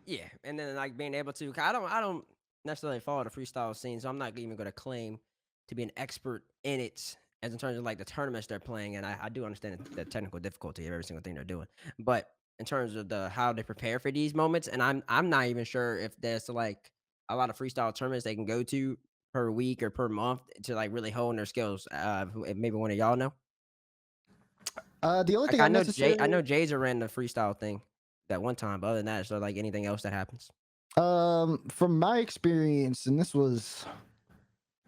Yeah. And then like being able to, I don't necessarily follow the freestyle scene, so I'm not even going to claim to be an expert in it. As in terms of like the tournaments they're playing, and I do understand the technical difficulty of every single thing they're doing. But in terms of how they prepare for these moments, and I'm not even sure if there's like a lot of freestyle tournaments they can go to per week or per month to like really hone their skills. Maybe one of y'all know. The only thing I know Jazer ran the freestyle thing that one time, but other than that, is there like anything else that happens? From my experience, and this was,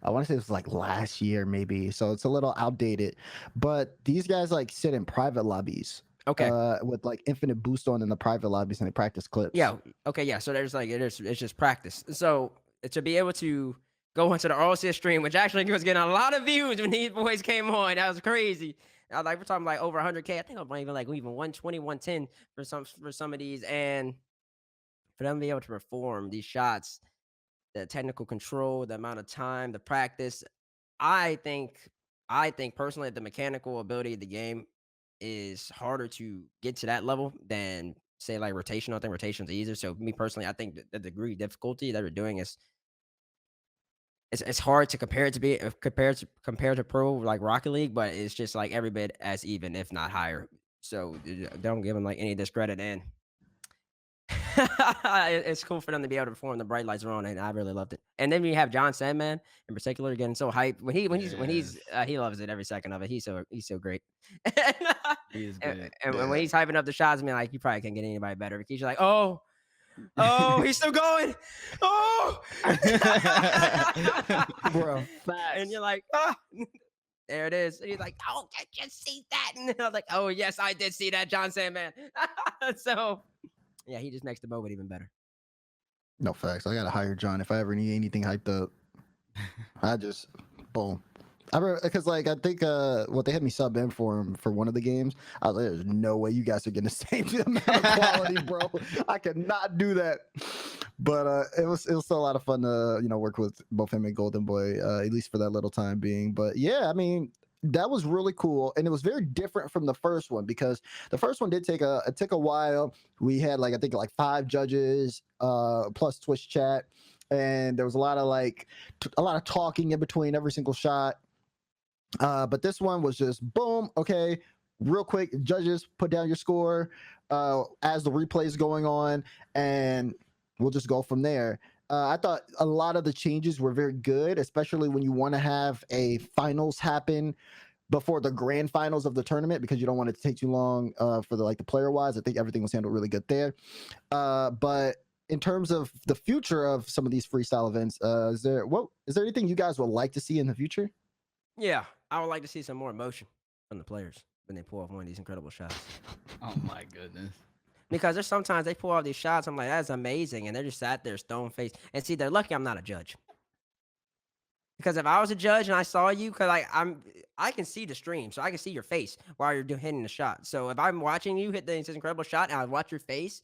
I want to say it was like last year maybe, so it's a little outdated, but these guys like sit in private lobbies. Okay. With like infinite boost on in the private lobbies and they practice clips. Yeah. Okay. Yeah. So there's like it's just practice. So to be able to go into the RLCS stream, which actually was getting a lot of views when these boys came on, that was crazy. Like we're talking like over 100K. I think I'm even 120, 110 for some of these, and for them to be able to perform these shots, the technical control, the amount of time, the practice, I think personally the mechanical ability of the game is harder to get to that level than say like rotational. I think rotation's easier. So me personally, I think the degree of difficulty that we're doing is it's hard to compare to pro like Rocket League, but it's just like every bit as even, if not higher. So don't give them like any discredit. And It's cool for them to be able to perform. The bright lights are on, and I really loved it. And then you have John Sandman in particular getting so hyped he loves it every second of it. He's so great. He is and, great. and when he's hyping up the shots, I mean, like you probably can't get anybody better. Because you're like, oh, he's still going. Oh, Bro, and you're like, there it is. And he's like, oh, can't you see that? And I was like, oh, yes, I did see that, John Sandman. So, yeah, he just makes the moment even better. no facts. I gotta hire John if I ever need anything hyped up. I just boom. Because like I think they had me sub in for him for one of the games. I was like, there's no way you guys are getting the same amount of quality, bro. I could not do that. But it was still a lot of fun to work with both him and Golden Boy, at least for that little time being. But yeah, I mean, that was really cool, and it was very different from the first one because the first one did take a while. We had I think 5 judges plus Twitch chat, and there was a lot of talking in between every single shot. But this one was just boom, okay, real quick, judges put down your score as the replay is going on, and we'll just go from there. I thought a lot of the changes were very good, especially when you want to have a finals happen before the grand finals of the tournament, because you don't want it to take too long for the player wise. I think everything was handled really good there. But in terms of the future of some of these freestyle events, is there anything you guys would like to see in the future? Yeah, I would like to see some more emotion from the players when they pull off one of these incredible shots. Oh my goodness. Because there's sometimes they pull off these shots, I'm like, that's amazing, and they're just sat there stone faced. And see, they're lucky I'm not a judge. Because if I was a judge and I saw you, because I can see the stream, so I can see your face while you're hitting the shot. So if I'm watching you hit this incredible shot and I watch your face,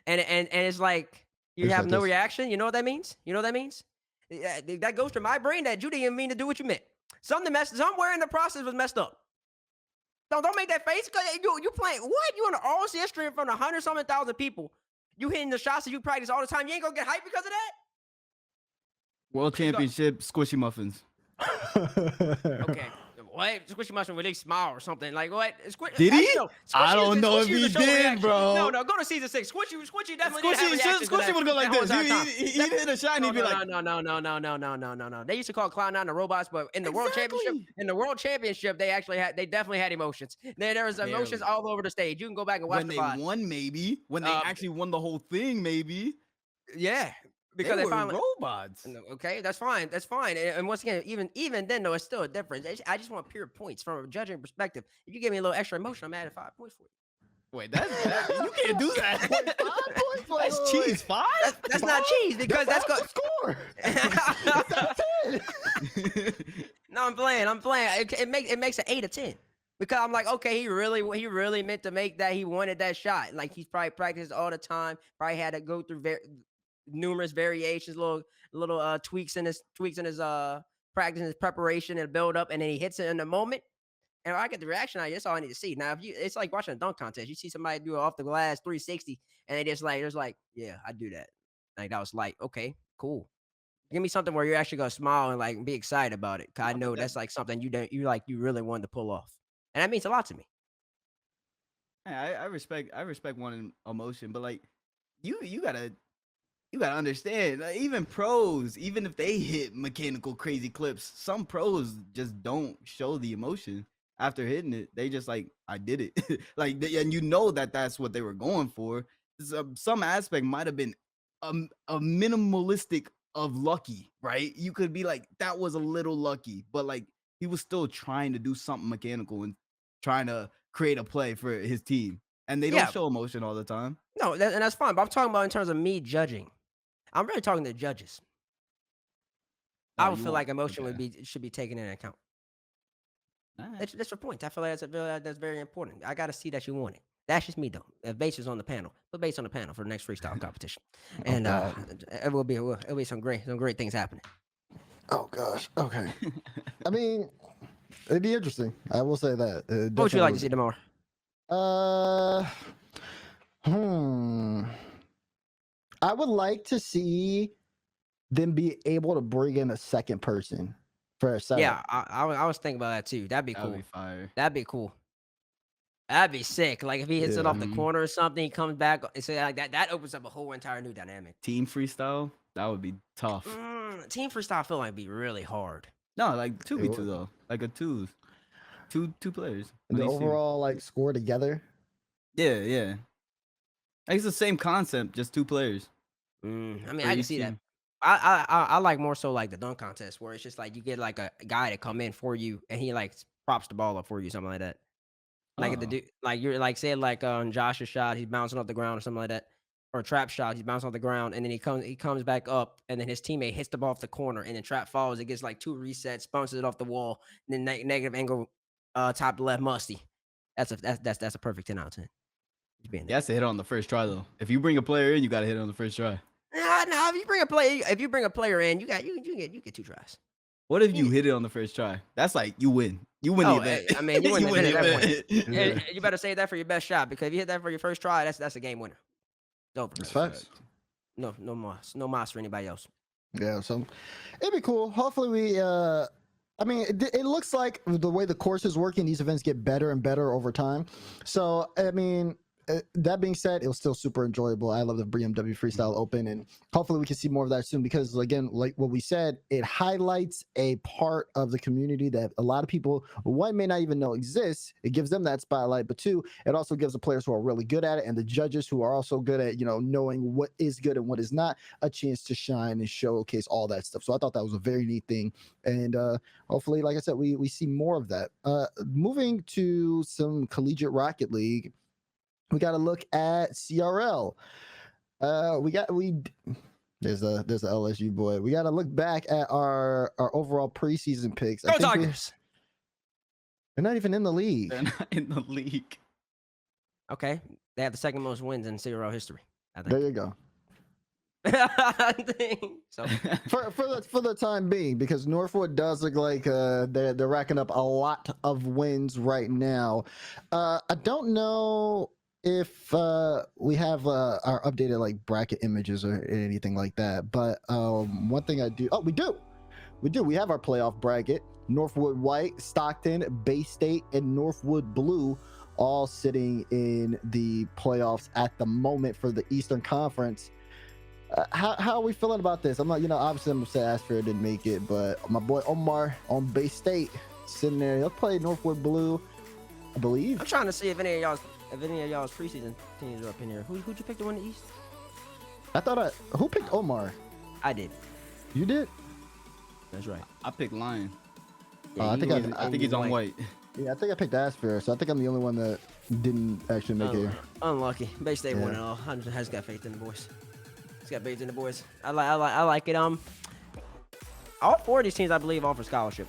and it's like you have no reaction, you know what that means? You know what that means? That goes to my brain that you didn't even mean to do what you meant. Somewhere in the process was messed up. Don't make that face, because you playing what? You on the RLCS stream in front of 100-something thousand people. You hitting the shots that you practice all the time. You ain't gonna get hyped because of that? World Championship squishy muffins. Okay. What? Squishy mushroom really small or something. Like what? Did he? I don't know if he did, bro. No, go to season 6. Squishy definitely didn't have a reaction. Squishy would go like this. He hit a shot and he'd be like, no. They used to call Cloud9 the robots, but in the World Championship, they definitely had emotions. There was emotions all over the stage. You can go back and watch when they won, maybe. When they actually won the whole thing, maybe. Yeah. Because they finally robots. Okay, that's fine. And once again, even then, though, it's still a difference. I just want pure points from a judging perspective. If you give me a little extra emotion, I'm adding 5 points for you. Wait, you can't do that. 5 points. That's cheese. 5? That's not cheese, because that's the score. No, I'm playing. It makes it 8 or 10. Because I'm like, okay, he really meant to make that. He wanted that shot. Like, he's probably practiced all the time. Probably had to go through numerous variations, little tweaks in his practice and his preparation and build up, and then he hits it in the moment. And I get the reaction, that's all I need to see. Now, it's like watching a dunk contest. You see somebody do it off the glass 360, and they just yeah, I do that. Like, that was like, okay, cool. Give me something where you're actually gonna smile and be excited about it. Cause I know that's something you really wanted to pull off, and that means a lot to me. I respect one emotion, but you gotta understand, even pros, even if they hit mechanical crazy clips, some pros just don't show the emotion after hitting it. They just I did it. And that's what they were going for. Some aspect might have been a minimalistic of lucky, right? You could be like, that was a little lucky, but he was still trying to do something mechanical and trying to create a play for his team. And they don't show emotion all the time. No, and that's fine. But I'm talking about in terms of me judging. I'm really talking to judges. I would feel like emotion should be taken into account. That's for points. I feel like that's very important. I got to see that you want it. That's just me though. If Bates is on the panel, put Bates on the panel for the next freestyle competition, and it will be some great things happening. Oh gosh. Okay. I mean, it'd be interesting. I will say that. What would you like to see tomorrow? I would like to see them be able to bring in a second person for a setup. Yeah, I was thinking about that too. That'd be cool. That'd be fire. That'd be cool. That'd be sick. Like if he hits it off the Mhm. corner or something, he comes back. It's like that. That opens up a whole entire new dynamic. Team freestyle, that would be tough. Team freestyle, I feel like be really hard. No, like It 2v2 would. though, like a two players. And on the each team. overall like score together. Yeah, yeah. It's the same concept, just 2 players. I mean, for I can each see that. team. I like more so like the dunk contest where it's just like you get like a guy to come in for you and he like props the ball up for you, something like that. Like the Oh. dude, like you're like say like on Josh's shot, he's bouncing off the ground or something like that, or a trap shot, he's bouncing off the ground and then he comes back up and then his teammate hits the ball off the corner and then trap falls. It gets like 2 resets, bounces it off the wall, and then negative angle, top left musty. That's a perfect 10 out of 10. He's being You have to hit on the first try though. If you bring a player in, you gotta hit on the first try. Nah, if you bring a player in, you get 2 tries. What if you hit it on the first try? That's like you win. You win the event. I mean, you win the event at that point. Yeah. You better save that for your best shot because if you hit that for your first try, that's a game winner. It's over. It's facts. No moss for anybody else. Yeah, so it'd be cool. Hopefully we I mean it looks like the way the course is working, these events get better and better over time. So I mean that being said, it was still super enjoyable. I love the BMW Freestyle Open, and hopefully we can see more of that soon because, again, like what we said, it highlights a part of the community that a lot of people, one, may not even know exists. It gives them that spotlight, but 2, it also gives the players who are really good at it and the judges who are also good at, knowing what is good and what is not, a chance to shine and showcase all that stuff. So I thought that was a very neat thing, and hopefully, like I said, we see more of that. Moving to some Collegiate Rocket League. We got to look at CRL. There's a LSU boy. We got to look back at our overall preseason picks. Go Tigers! They're not even in the league. They're not in the league. Okay, they have the second most wins in CRL history. I think. There you go. I think so. For the time being, because Northwood does look like they're racking up a lot of wins right now. I don't know if we have our updated like bracket images or anything like that, but one thing I do, we have our playoff bracket. Northwood White, Stockton, Bay State, and Northwood Blue all sitting in the playoffs at the moment for the Eastern Conference. How are we feeling about this? I'm not, obviously I'm gonna say Asfair didn't make it, but my boy Omar on Bay State sitting there. He'll play Northwood Blue, I believe. I'm trying to see if any of y'all's preseason teams are up in here. Who'd you pick to win the East? Who picked Omar? I did. You did? That's right. I picked Lion. Yeah, I think he's on white. Yeah, I think I picked Asfair, so I think I'm the only one that didn't actually make it. Unlucky. Bay State won it all. I just got faith in the boys. It's got faith in the boys. I like it. All 4 of these teams, I believe, offer scholarship.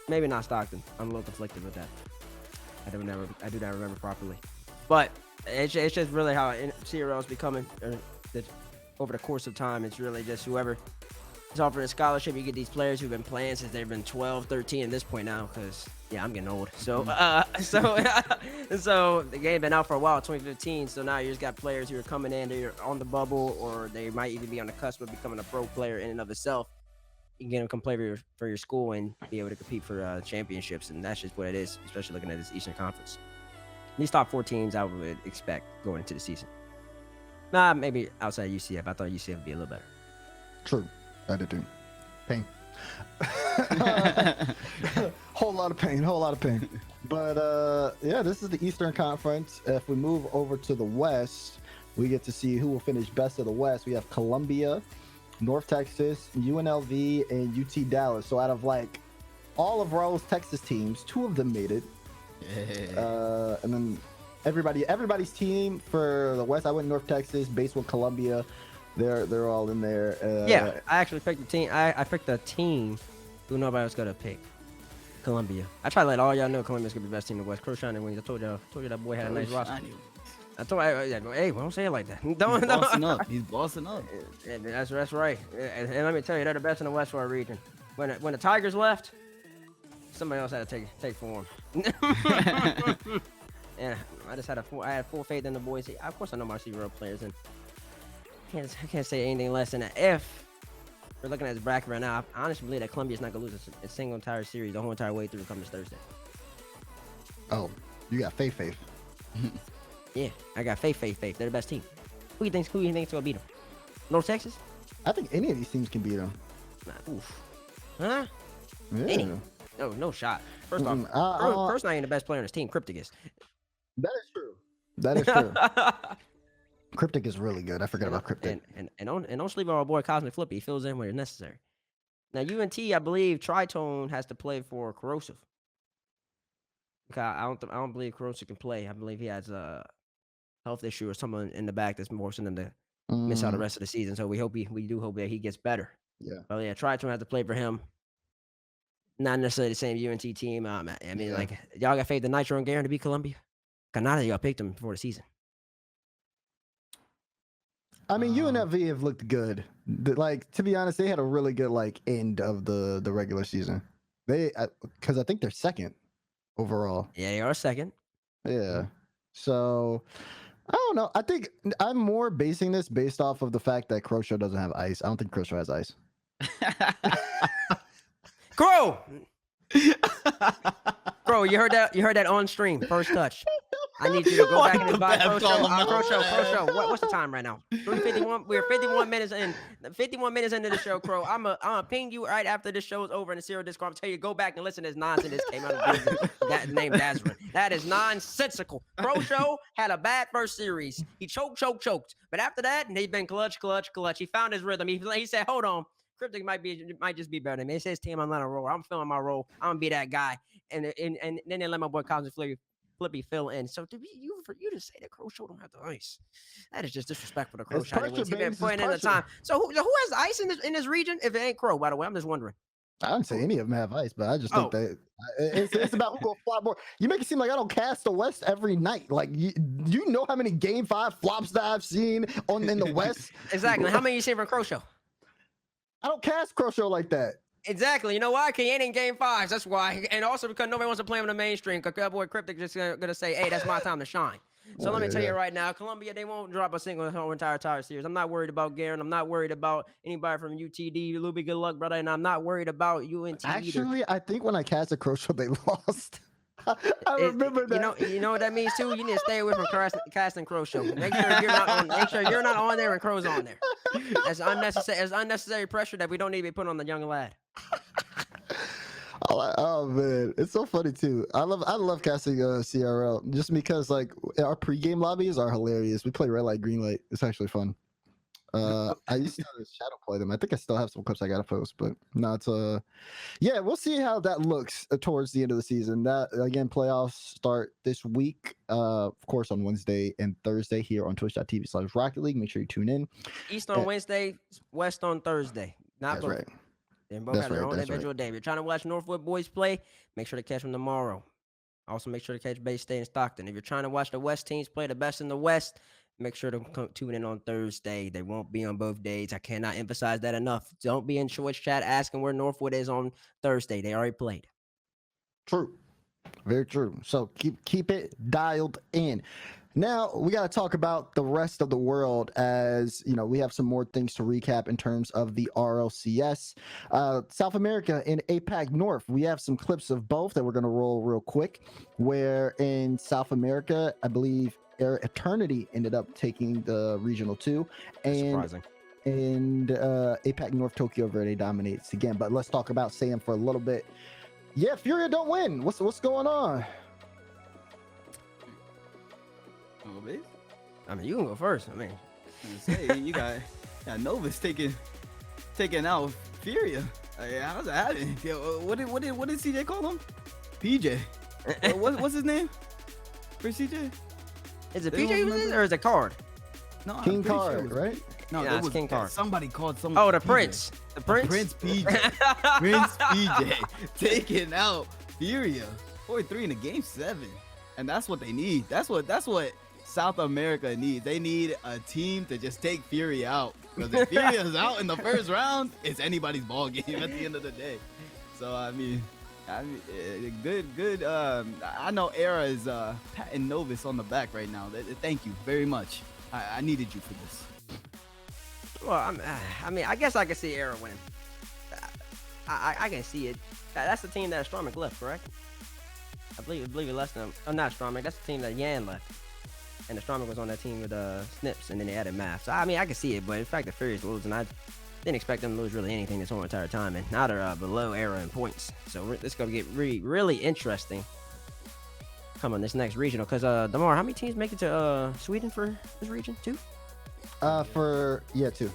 Maybe not Stockton. I'm a little conflicted with that. I do not remember properly. But it's just really how CRL is becoming over the course of time. It's really just whoever is offering a scholarship. You get these players who've been playing since they've been 12, 13 at this point now. Because I'm getting old. So so the game been out for a while, 2015. So now you just got players who are coming in. They're on the bubble, or they might even be on the cusp of becoming a pro player in and of itself. You can get them come play for your school and be able to compete for championships, and that's just what it is, especially looking at this Eastern Conference. These top 4 teams I would expect going into the season. Nah, maybe outside UCF. I thought UCF would be a little better. True. I did too. Pain. Whole lot of pain. But yeah, this is the Eastern Conference. If we move over to the West, we get to see who will finish best of the West. We have Columbia, North Texas, UNLV, and UT Dallas. So out of like all of Raul's Texas teams, 2 of them made it. Yeah. And then everybody's team for the West, I went North Texas, base with Columbia. They're all in there. Yeah, I actually picked the team. I picked a team who nobody was gonna pick. Columbia. I try to let all y'all know Columbia's gonna be the best team in the West. Croshawn and Wings. I told y'all that boy had a nice roster. I told hey, don't say it like that. Don't. He's bossing up. Yeah, that's right. And let me tell you, they're the best in the West for a region. When the Tigers left, somebody else had to take for them. And I had full faith in the boys. Of course, I know my CRO players, and I can't say anything less than that. If we're looking at this bracket right now, I honestly believe that Columbia's not gonna lose a single entire series the whole entire way through come this Thursday. Oh, you got faith. Yeah, I got faith. They're the best team. Who you think's gonna beat them? North Texas? I think any of these teams can beat them. Nah, oof. Huh? Yeah. Any? No shot. First off, first not even the best player on his team, Cryptic is. That is true. Cryptic is really good. I forgot about Cryptic. And don't sleep on our boy Cosmic Flippy. He fills in when it's necessary. Now UNT, I believe Tritone has to play for Corrosive. Okay, I don't believe Corrosive can play. I believe he has a health issue or something in the back that's forcing him to miss out the rest of the season. So we do hope that he gets better. Yeah. But yeah, Tritone has to play for him. Not necessarily the same UNT team. I mean, like y'all got faith in Nitro and Garen to beat Columbia. Cause none of y'all picked him before the season. I mean, UNLV have looked good. Like, to be honest, they had a really good end of the regular season. Because I think they're second overall. Yeah, they are second. Yeah. So I don't know. I think I'm more basing this based off of the fact that Croshow doesn't have ice. I don't think Croshow has ice. Crow! Bro, you heard that on stream, first touch. I need you to go back and invite Crow. What's the time right now? 3:51. We're 51 minutes in. 51 minutes into the show, Crow. I'm gonna ping you right after this show is over in the serial Discord. I'm tell you, go back and listen to this nonsense that came out of that name Dazerin. That is nonsensical. Crow had a bad first series. He choked. But after that, he's been clutch. He found his rhythm. He said, hold on. Cryptic might just be better than me. It says team, I'm not a roller. I'm feeling my role. I'm gonna be that guy. And then they let my boy Cosmic Flippy fill in. So for you to say that Croshow don't have the ice, that is just disrespectful to Croshow. He's been putting in the time. So who has ice in this region? If it ain't Crow, by the way, I'm just wondering. I don't say any of them have ice, but I just think that it's about who gonna flop more. You make it seem like I don't cast the West every night. Like you know how many Game 5 flops that I've seen in the West. Exactly. How many you seen from Croshow? I don't cast Croshow like that. Exactly. You know why? Because he ain't in Game 5s. That's why. And also because nobody wants to play him in the mainstream. Because that boy Cryptic just gonna say, hey, that's my time to shine. So let me tell you right now, Columbia, they won't drop a single whole entire series. I'm not worried about Garen. I'm not worried about anybody from UTD. Luby, good luck, brother. And I'm not worried about UNT Actually, I think when I cast a Croshow, they lost. I remember that. You know what that means too. You need to stay away from casting Croshow. Make sure you're not on there and Crow's on there. That's unnecessary pressure that we don't need to be put on the young lad. Oh man, it's so funny too. I love casting CRL just because our pregame lobbies are hilarious. We play red light, green light. It's actually fun. I used to shadow play them. I think I still have some clips I gotta post, but no, it's yeah, we'll see how that looks towards the end of the season. That again, playoffs start this week, of course, on Wednesday and Thursday here on twitch.tv/Rocket League. Make sure you tune in. East on Wednesday, West on Thursday. Not both. Right. They both have their own individual day. If you're trying to watch Northwood boys play, make sure to catch them tomorrow. Also, make sure to catch Bay State and Stockton. If you're trying to watch the West teams play, the best in the West, make sure to tune in on Thursday. They won't be on both days. I cannot emphasize that enough. Don't be in Twitch chat asking where Northwood is on Thursday. They already played. True. Very true. So keep it dialed in. Now we got to talk about the rest of the world, as you know, we have some more things to recap in terms of the RLCS. South America and APAC North, we have some clips of both that we're going to roll real quick, where in South America, I believe Eternity ended up taking the Regional 2. Surprising. And APAC North, Tokyo Verde dominates again. But let's talk about Sam for a little bit. Yeah, Furia don't win. What's going on? I mean, you can go first. I mean, you got Novus taking out Furia. How's that happening? What did CJ call him? PJ. What's his name for CJ? Is it PJ or is it Card? No, King Card, sure right? No, it was King Card. Somebody called someone. Oh, the PJ. Prince. The Prince. Prince PJ. Prince PJ taking out Furia 4-3 in the game 7, and that's what they need. That's what South America needs. They need a team to just take Fury out. Because if Fury is out in the first round, it's anybody's ball game at the end of the day. So I mean, good. I know Era is patting Novus on the back right now. Thank you very much. I needed you for this. Well, I mean, I guess I can see Era winning. I can see it. That's the team that Stormic left, correct? I believe he left them. Oh, not Stromberg. That's the team that Yan left. And the Stromberg was on that teom with Snips, and then they added Math. So, I mean, I can see it, but in fact, the Furious losing, I didn't expect them to lose really anything this whole entire time, and now they're below Era in points. So, this is going to get really interesting coming this next regional. Because, Damar, how many teams make it to Sweden for this region? 2? 2.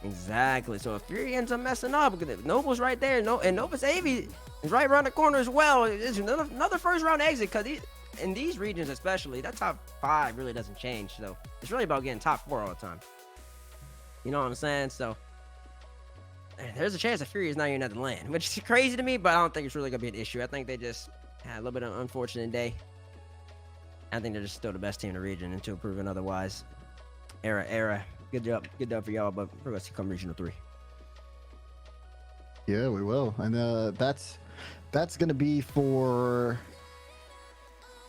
Exactly. So, if Fury ends up messing up, Noble's right there, and Nova's Avi is right around the corner as well. It's another first-round exit, because in these regions especially, that top 5 really doesn't change. So it's really about getting top 4 all the time. You know what I'm saying? So there's a chance that Fury is not even at the land, which is crazy to me, but I don't think it's really going to be an issue. I think they just had a little bit of an unfortunate day. I think they're just still the best team in the region until proven otherwise. Era. Good job for y'all, but we're going to see come regional 3. Yeah, we will. And that's going to be for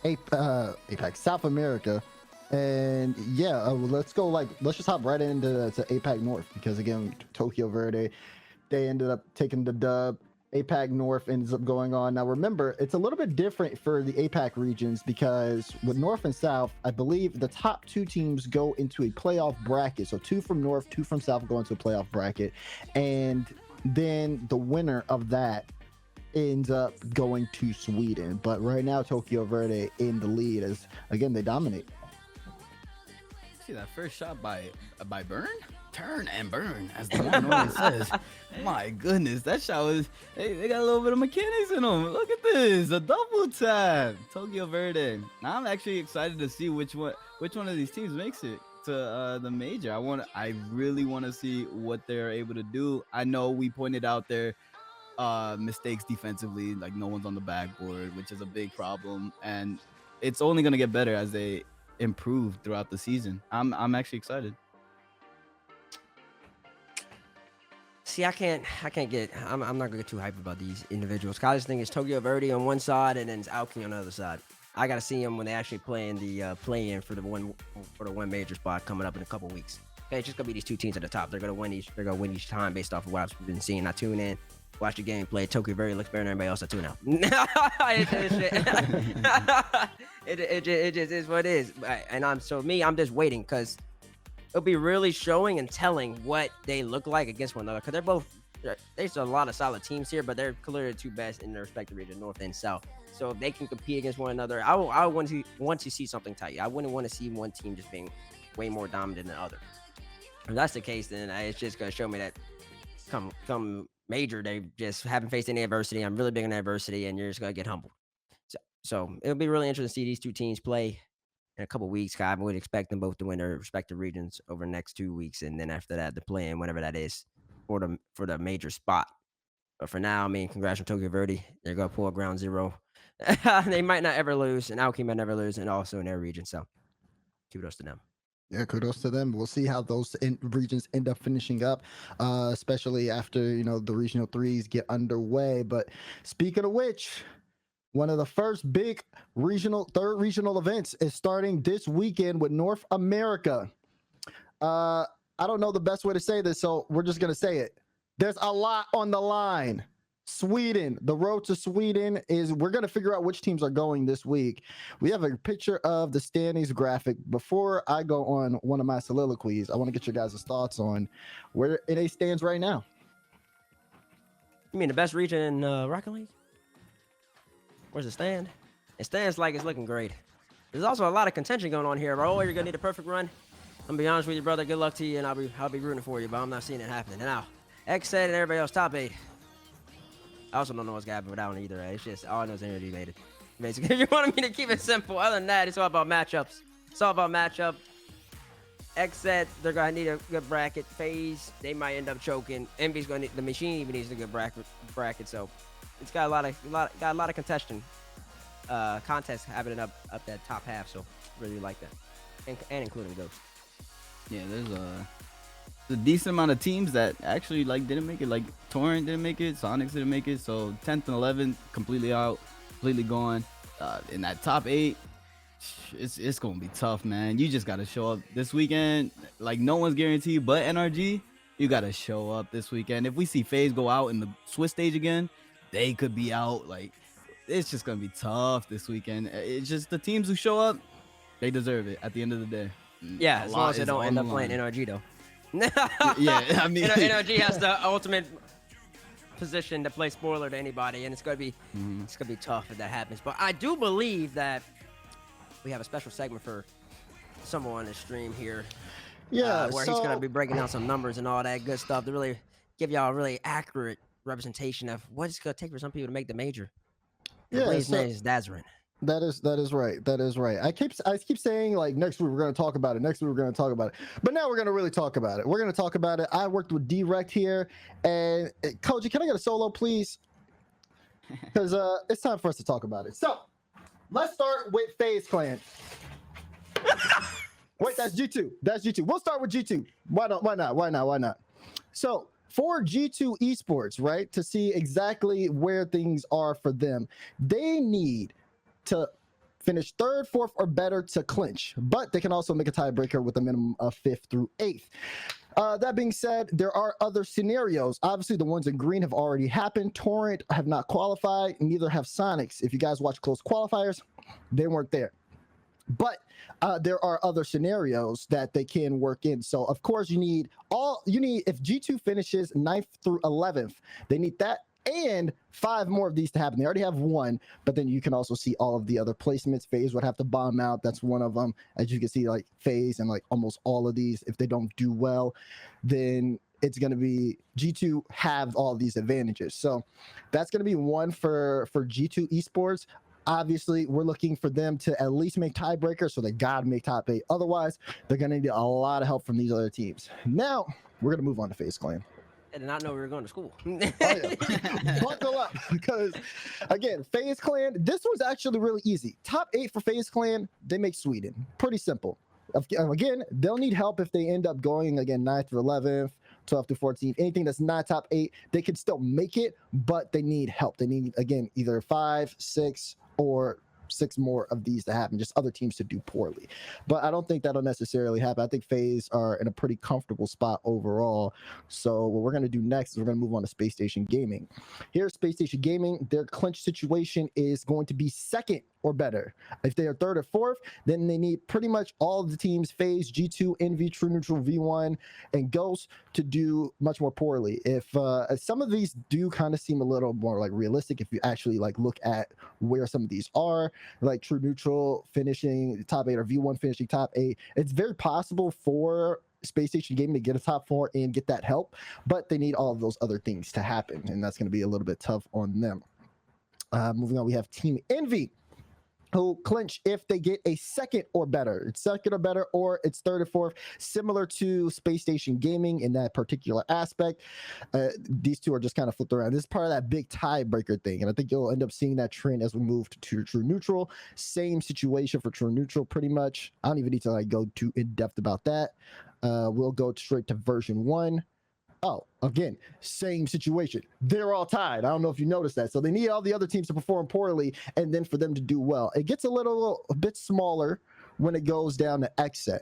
APAC South America. And yeah, let's just hop right into APAC North, because again, Tokyo Verde, they ended up taking the dub. APAC North ends up going on. Now remember, it's a little bit different for the APAC regions, because with North and South, I believe the top 2 teams go into a playoff bracket. So 2 from North, 2 from South go into a playoff bracket, and then the winner of that ends up going to Sweden. But right now, Tokyo Verde in the lead, as again they dominate. See that first shot by Burn? Turn and burn, as the one always says. My goodness, that shot was, they got a little bit of mechanics in them. Look at this, a double tap. Tokyo Verde. Now I'm actually excited to see which one of these teams makes it to the major. I really want to see what they're able to do. I know we pointed out their mistakes defensively, like no one's on the backboard, which is a big problem, and it's only gonna get better as they improve throughout the season. I'm actually excited. See, I'm not gonna get too hyped about these individuals. I just think it's Tokyo Verde on one side and then it's Alki on the other side. I gotta see them when they actually play in the play-in for the one major spot coming up in a couple weeks. Okay, it's just gonna be these 2 teams at the top. They're gonna win each time based off of what I've been seeing. I tune in, watch the gameplay. Tokyo Verde looks better than everybody else. I tune out. It just is what it is. And I'm just waiting, because it'll be really showing and telling what they look like against one another. Because there's a lot of solid teams here, but they're clearly the 2 best in their respective region, North and South. So if they can compete against one another, I want to see something tight. I wouldn't want to see one team just being way more dominant than the other. If that's the case, then it's just going to show me that come major, they just haven't faced any adversity. I'm really big on adversity, and you're just going to get humbled. So it'll be really interesting to see these 2 teams play in a couple weeks. I would expect them both to win their respective regions over the next 2 weeks, and then after that, the play-in, whatever that is, for the major spot. But for now, I mean, congrats on Tokyo Verde. They're gonna pull a ground 0. They might not ever lose, and Aoki might never lose, and also in their region. So kudos to them. Yeah, kudos to them. We'll see how those regions end up finishing up, especially after the regional 3s get underway. But speaking of which, one of the first big third regional events is starting this weekend with North America. I don't know the best way to say this, so we're just going to say it. There's a lot on the line. Sweden, the road to Sweden we're going to figure out which teams are going this week. We have a picture of the standings graphic. Before I go on one of my soliloquies, I want to get your guys' thoughts on where NA stands right now. You mean the best region in Rocket League? Where's it stand? It stands like it's looking great. There's also a lot of contention going on here, bro. You're gonna need a perfect run. I'm gonna be honest with you, brother. Good luck to you, and I'll be rooting for you, but I'm not seeing it happening. And now, X said and everybody else top 8. I also don't know what's gonna happen with that one either. Right? It's just all I know is energy made it. Basically, if you wanted me to keep it simple, other than that, it's all about matchups. It's all about matchup. X said they're gonna need a good bracket. FaZe, they might end up choking. Envy's gonna need, the machine even needs a good bracket. So it's got a lot of contest happening up that top half. So really like that, and including Ghost. Yeah, there's a decent amount of teams that actually didn't make it. Like Torrent didn't make it, Sonics didn't make it. So 10th and 11th completely out, completely gone. In that top 8, it's gonna be tough, man. You just gotta show up this weekend. Like no one's guaranteed, but NRG, you gotta show up this weekend. If we see FaZe go out in the Swiss stage again, they could be out. Like it's just gonna be tough this weekend. It's just the teams who show up, they deserve it at the end of the day. Yeah, as long as they don't end up playing NRG though. Yeah, I mean, NRG has the ultimate position to play spoiler to anybody, and it's gonna be tough if that happens. But I do believe that we have a special segment for someone on the stream here. Yeah, where he's gonna be breaking down some numbers and all that good stuff to really give y'all a really accurate representation of what it's gonna take for some people to make the major. Yeah, his name is Dazerin. That is right. That is right. I keep saying like next week we're going to talk about it. Next week we're going to talk about it. But now we're going to really talk about it. We're going to talk about it. I worked with Direct here, and Koji, can I get a solo, please? Because it's time for us to talk about it. So let's start with FaZe Clan. Wait, that's G2. That's G2. We'll start with G2. Why not? So for G2 Esports, right, to see exactly where things are for them, they need to finish 3rd, 4th, or better to clinch, but they can also make a tiebreaker with a minimum of 5th through 8th. That being said, there are other scenarios. Obviously, the ones in green have already happened. Torrent have not qualified, neither have Sonics. If you guys watch close qualifiers, they weren't there. But there are other scenarios that they can work in. So, of course, if G2 finishes 9th through 11th, they need that and 5 more of these to happen. They already have 1, but then you can also see all of the other placements. FaZe would have to bomb out. That's one of them. As you can see, like FaZe and like almost all of these, if they don't do well, then it's going to be G2 have all these advantages. So that's going to be one for G2 Esports. Obviously, we're looking for them to at least make tiebreakers, so they got to make top 8. Otherwise, they're going to need a lot of help from these other teams. Now, we're going to move on to FaZe Clan. I did not know we were going to school. Oh, yeah. Buckle up, because again, FaZe Clan, this was actually really easy. Top 8 for FaZe Clan, they make Sweden. Pretty simple. Again, they'll need help if they end up going again 9th through 11th, 12th through 14th. Anything that's not top 8, they can still make it, but they need help. They need, again, either 5, 6, or 6 more of these to happen, just other teams to do poorly. But I don't think that'll necessarily happen. I think FaZe are in a pretty comfortable spot overall. So what we're going to do next is we're going to move on to Space Station Gaming. Here at Space Station Gaming, their clinch situation is going to be 2nd or better. If they are 3rd or 4th, then they need pretty much all of the teams, FaZe, G2, Envy, True Neutral, V1, and Ghost, to do much more poorly. If some of these do kind of seem a little more like realistic, if you actually like look at where some of these are, like True Neutral finishing top 8 or V1 finishing top 8, it's very possible for Space Station Gaming to get a top 4 and get that help, but they need all of those other things to happen, and that's going to be a little bit tough on them. Moving on, we have Team Envy, who clinch if they get a 2nd or better. It's 2nd or better, or it's 3rd or 4th, similar to Space Station Gaming in that particular aspect. These two are just kind of flipped around. This is part of that big tiebreaker thing, and I think you'll end up seeing that trend as we move to True Neutral. Same situation for True Neutral, pretty much. I don't even need to like go too in depth about that. We'll go straight to version 1. Oh, again, same situation. They're all tied. I don't know if you noticed that. So they need all the other teams to perform poorly and then for them to do well. It gets a bit smaller when it goes down to XSET,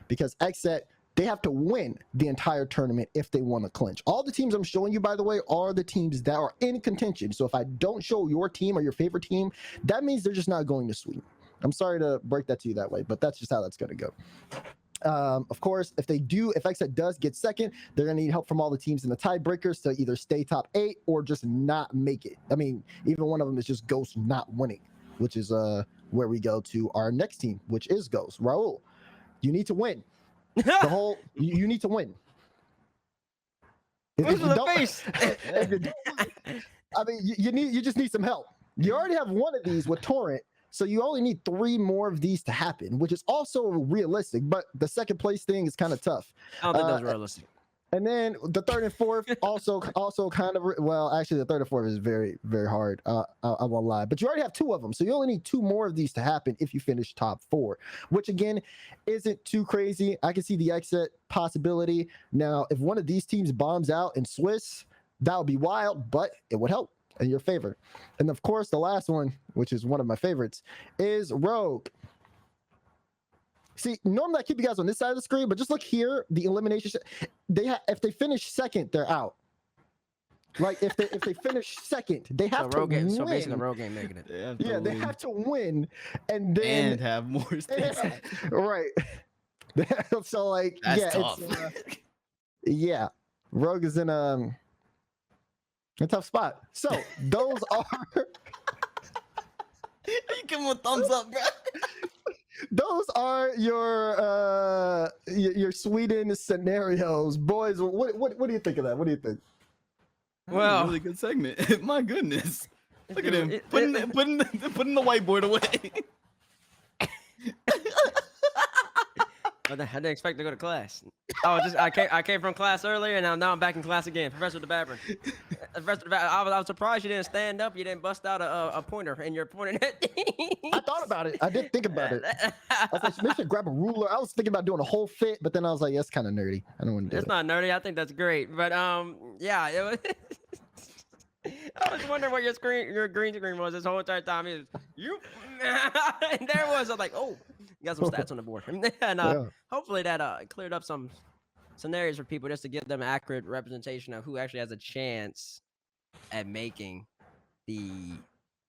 because XSET, they have to win the entire tournament if they want to clinch. All the teams I'm showing you, by the way, are the teams that are in contention. So if I don't show your team or your favorite team, that means they're just not going to Sweden. I'm sorry to break that to you that way, but that's just how that's going to go. Of course, if XSET does get 2nd, they're going to need help from all the teams in the tiebreakers to either stay top 8 or just not make it. I mean, even one of them is just Ghost not winning, which is where we go to our next team, which is Ghost. Raul, you need to win. You need to win. If you don't, I mean, you just need some help. You already have one of these with Torrent. So you only need 3 more of these to happen, which is also realistic, but the 2nd place thing is kind of tough. I don't think that's realistic. And then the 3rd and 4th also kind of, well, actually the 3rd and 4th is very, very hard. I won't lie, but you already have 2 of them. So you only need 2 more of these to happen if you finish top 4, which again, isn't too crazy. I can see the exit possibility. Now, if one of these teams bombs out in Swiss, that would be wild, but it would help in your favor. And of course, the last one, which is one of my favorites, is Rogue. See, normally I keep you guys on this side of the screen, but just look here, the elimination. If they finish 2nd, they're out. Like if they finish second, they have to win. So basically, a road game making it. They have to win, and then have more stakes. Right. So like, That's tough. Yeah, Rogue is in a tough spot. So those are. You give him a thumbs up, bro. Those are your Sweden scenarios, boys. What do you think of that? What do you think? Well, really good segment. My goodness, look at him putting the whiteboard away. I didn't expect to go to class. Oh, I came from class earlier, and now I'm back in class again. Professor DeBabbern. I was surprised you didn't stand up. You didn't bust out a pointer, and you're pointing at. I thought about it. I did think about it. I was like, maybe I should grab a ruler. I was thinking about doing a whole fit, but then I was like, that's kind of nerdy. I don't want to do it. It's not nerdy. I think that's great. But yeah, it was. I was wondering what your green screen was this whole entire time. And there was. I was like, oh, you got some stats on the board. And hopefully that cleared up some scenarios for people just to give them accurate representation of who actually has a chance at making the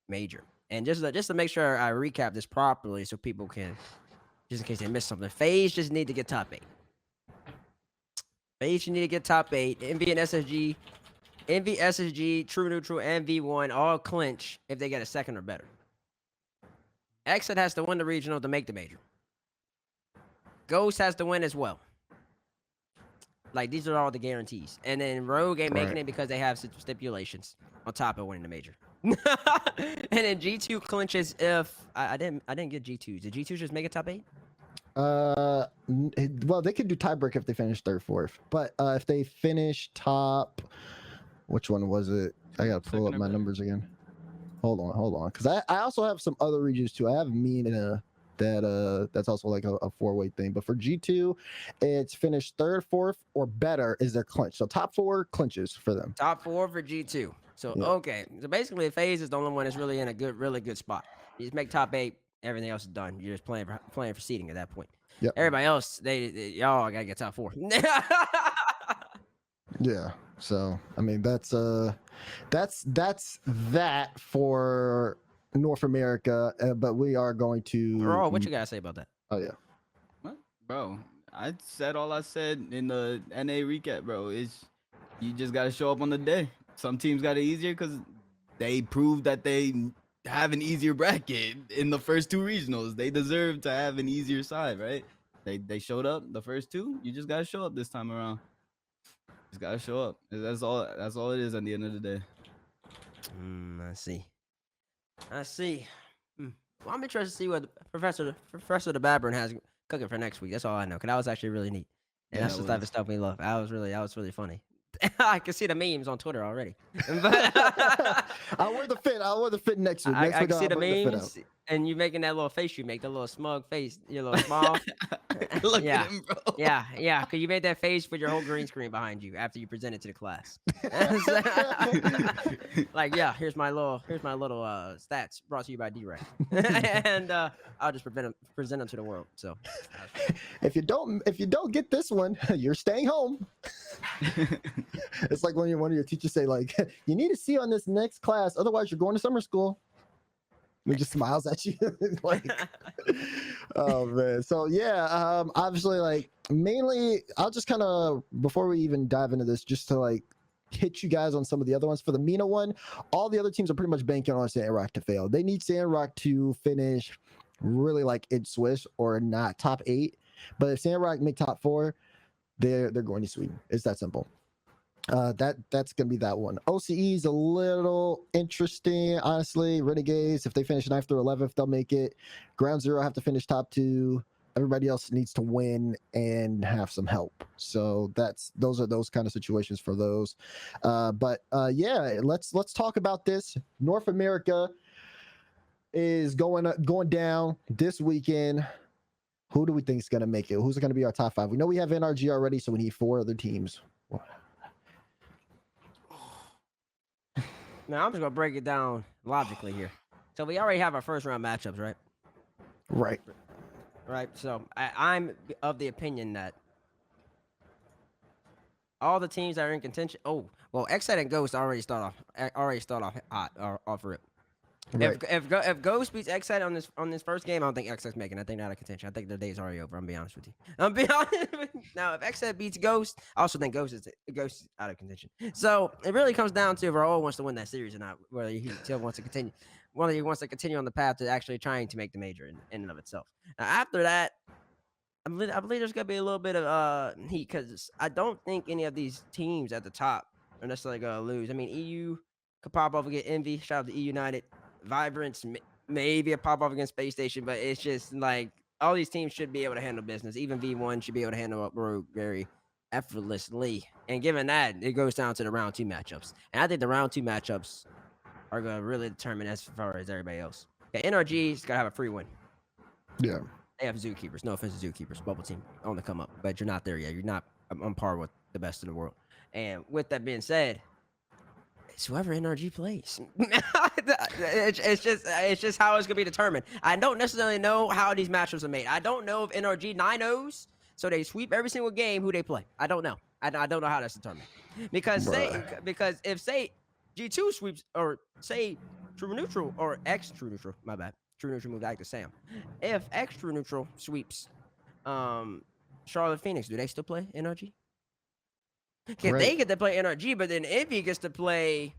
major. And just to make sure I recap this properly so people can, just in case they missed something, FaZe just need to get top 8. FaZe should need to get top 8. Envy and SSG, True Neutral, and V1 all clinch if they get a second or better. Exit has to win the regional to make the major. Ghost has to win as well. Like, these are all the guarantees. And then Rogue ain't making it because they have stipulations on top of winning the major. And then G2 clinches if I didn't get G2s. Did G2s just make a top 8? Well, they could do tiebreak if they finish 3rd, 4th. But if they finish top, which one was it? I gotta pull up my numbers again. Hold on, because I also have some other regions too. I have mean in that's also like a 4-way thing. But for G2, it's finished 3rd, 4th, or better is their clinch. So top 4 clinches for them. Top 4 for G2. So okay, so basically, FaZe is the only one that's really in a really good spot. You just make top 8, everything else is done. You're just playing for seeding at that point. Yep. Everybody else, y'all gotta get top 4. Yeah. So I mean that's that for North America. But we are going to. Bro, what you gotta say about that? Oh yeah. What? Bro, I said all I said in the NA recap, bro. Is you just gotta show up on the day. Some teams got it easier because they proved that they have an easier bracket in the first 2 regionals. They deserve to have an easier side, right? They showed up the first 2. You just gotta show up this time around. Just gotta show up. That's all it is at the end of the day. I see. Well, I'm interested to see what Professor DeBabbern has cooking for next week. That's all I know. Cause that was actually really neat. And that's the type of stuff we love. That was really funny. I can see the memes on Twitter already. But I'll wear the fit next week. I can see the memes, and you making that little face you make, the little smug face, your little smile. Look at him, bro. Yeah, because you made that face with your whole green screen behind you after you presented to the class. Like, yeah, here's my little stats brought to you by D-Ray. And I'll just present them to the world. So if you don't get this one, you're staying home. It's like when one of your teachers say, like, you need to see on this next class, otherwise you're going to summer school. He just smiles at you. Like, oh man. So yeah, obviously, like, mainly I'll just kind of, before we even dive into this, just to like hit you guys on some of the other ones. For the MENA one, all the other teams are pretty much banking on Sandrock to fail. They need Sandrock to finish really like in Swiss or not top 8. But if Sandrock make top 4, they're going to Sweden. It's that simple. That's gonna be that one. OCE is a little interesting, honestly. Renegades, if they finish 9th through 11th, they'll make it. Ground Zero have to finish top 2. Everybody else needs to win and have some help. So those are those kind of situations for those. But yeah, let's talk about this. North America is going down this weekend. Who do we think is gonna make it? Who's gonna be our top 5? We know we have NRG already, so we need 4 other teams. Now, I'm just going to break it down logically here. So, we already have our first round matchups, right? Right. So, I'm of the opinion that all the teams that are in contention. Oh, well, Xset and Ghost already start off hot or off rip. Right. If Ghost beats Xset on this first game, I don't think Xset's making. I think they're out of contention. I think their day's already over. I'm be honest with you. I'm be honest. Now, if Xset beats Ghost, I also think Ghost is out of contention. So it really comes down to if Raul wants to win that series or not. Whether he still wants to continue, whether he wants to continue on the path to actually trying to make the major in and of itself. Now, after that, I believe there's gonna be a little bit of heat because I don't think any of these teams at the top are necessarily gonna lose. I mean, EU could pop off against Envy. Shout out to EU United. Vibrance, maybe a pop off against Space Station, but it's just like all these teams should be able to handle business. Even V1 should be able to handle up Rogue very effortlessly. And given that, it goes down to the round 2 matchups. And I think the round 2 matchups are going to really determine as far as everybody else. Okay, NRG's got to have a free win. Yeah. They have Zookeepers. No offense to Zookeepers. Bubble team on the come up, but you're not there yet. You're not on par with the best in the world. And with that being said, it's whoever NRG plays. it's just how it's gonna be determined. I don't necessarily know how these matchups are made. I don't know if NRG 9-0s, so they sweep every single game who they play. I don't know. I don't know how that's determined. Because if say G2 sweeps or say True Neutral or X True Neutral, my bad. True Neutral moved back to Sam. If X True Neutral sweeps Charlotte Phoenix, do they still play NRG? Okay, they get to play NRG, but then Envy gets to play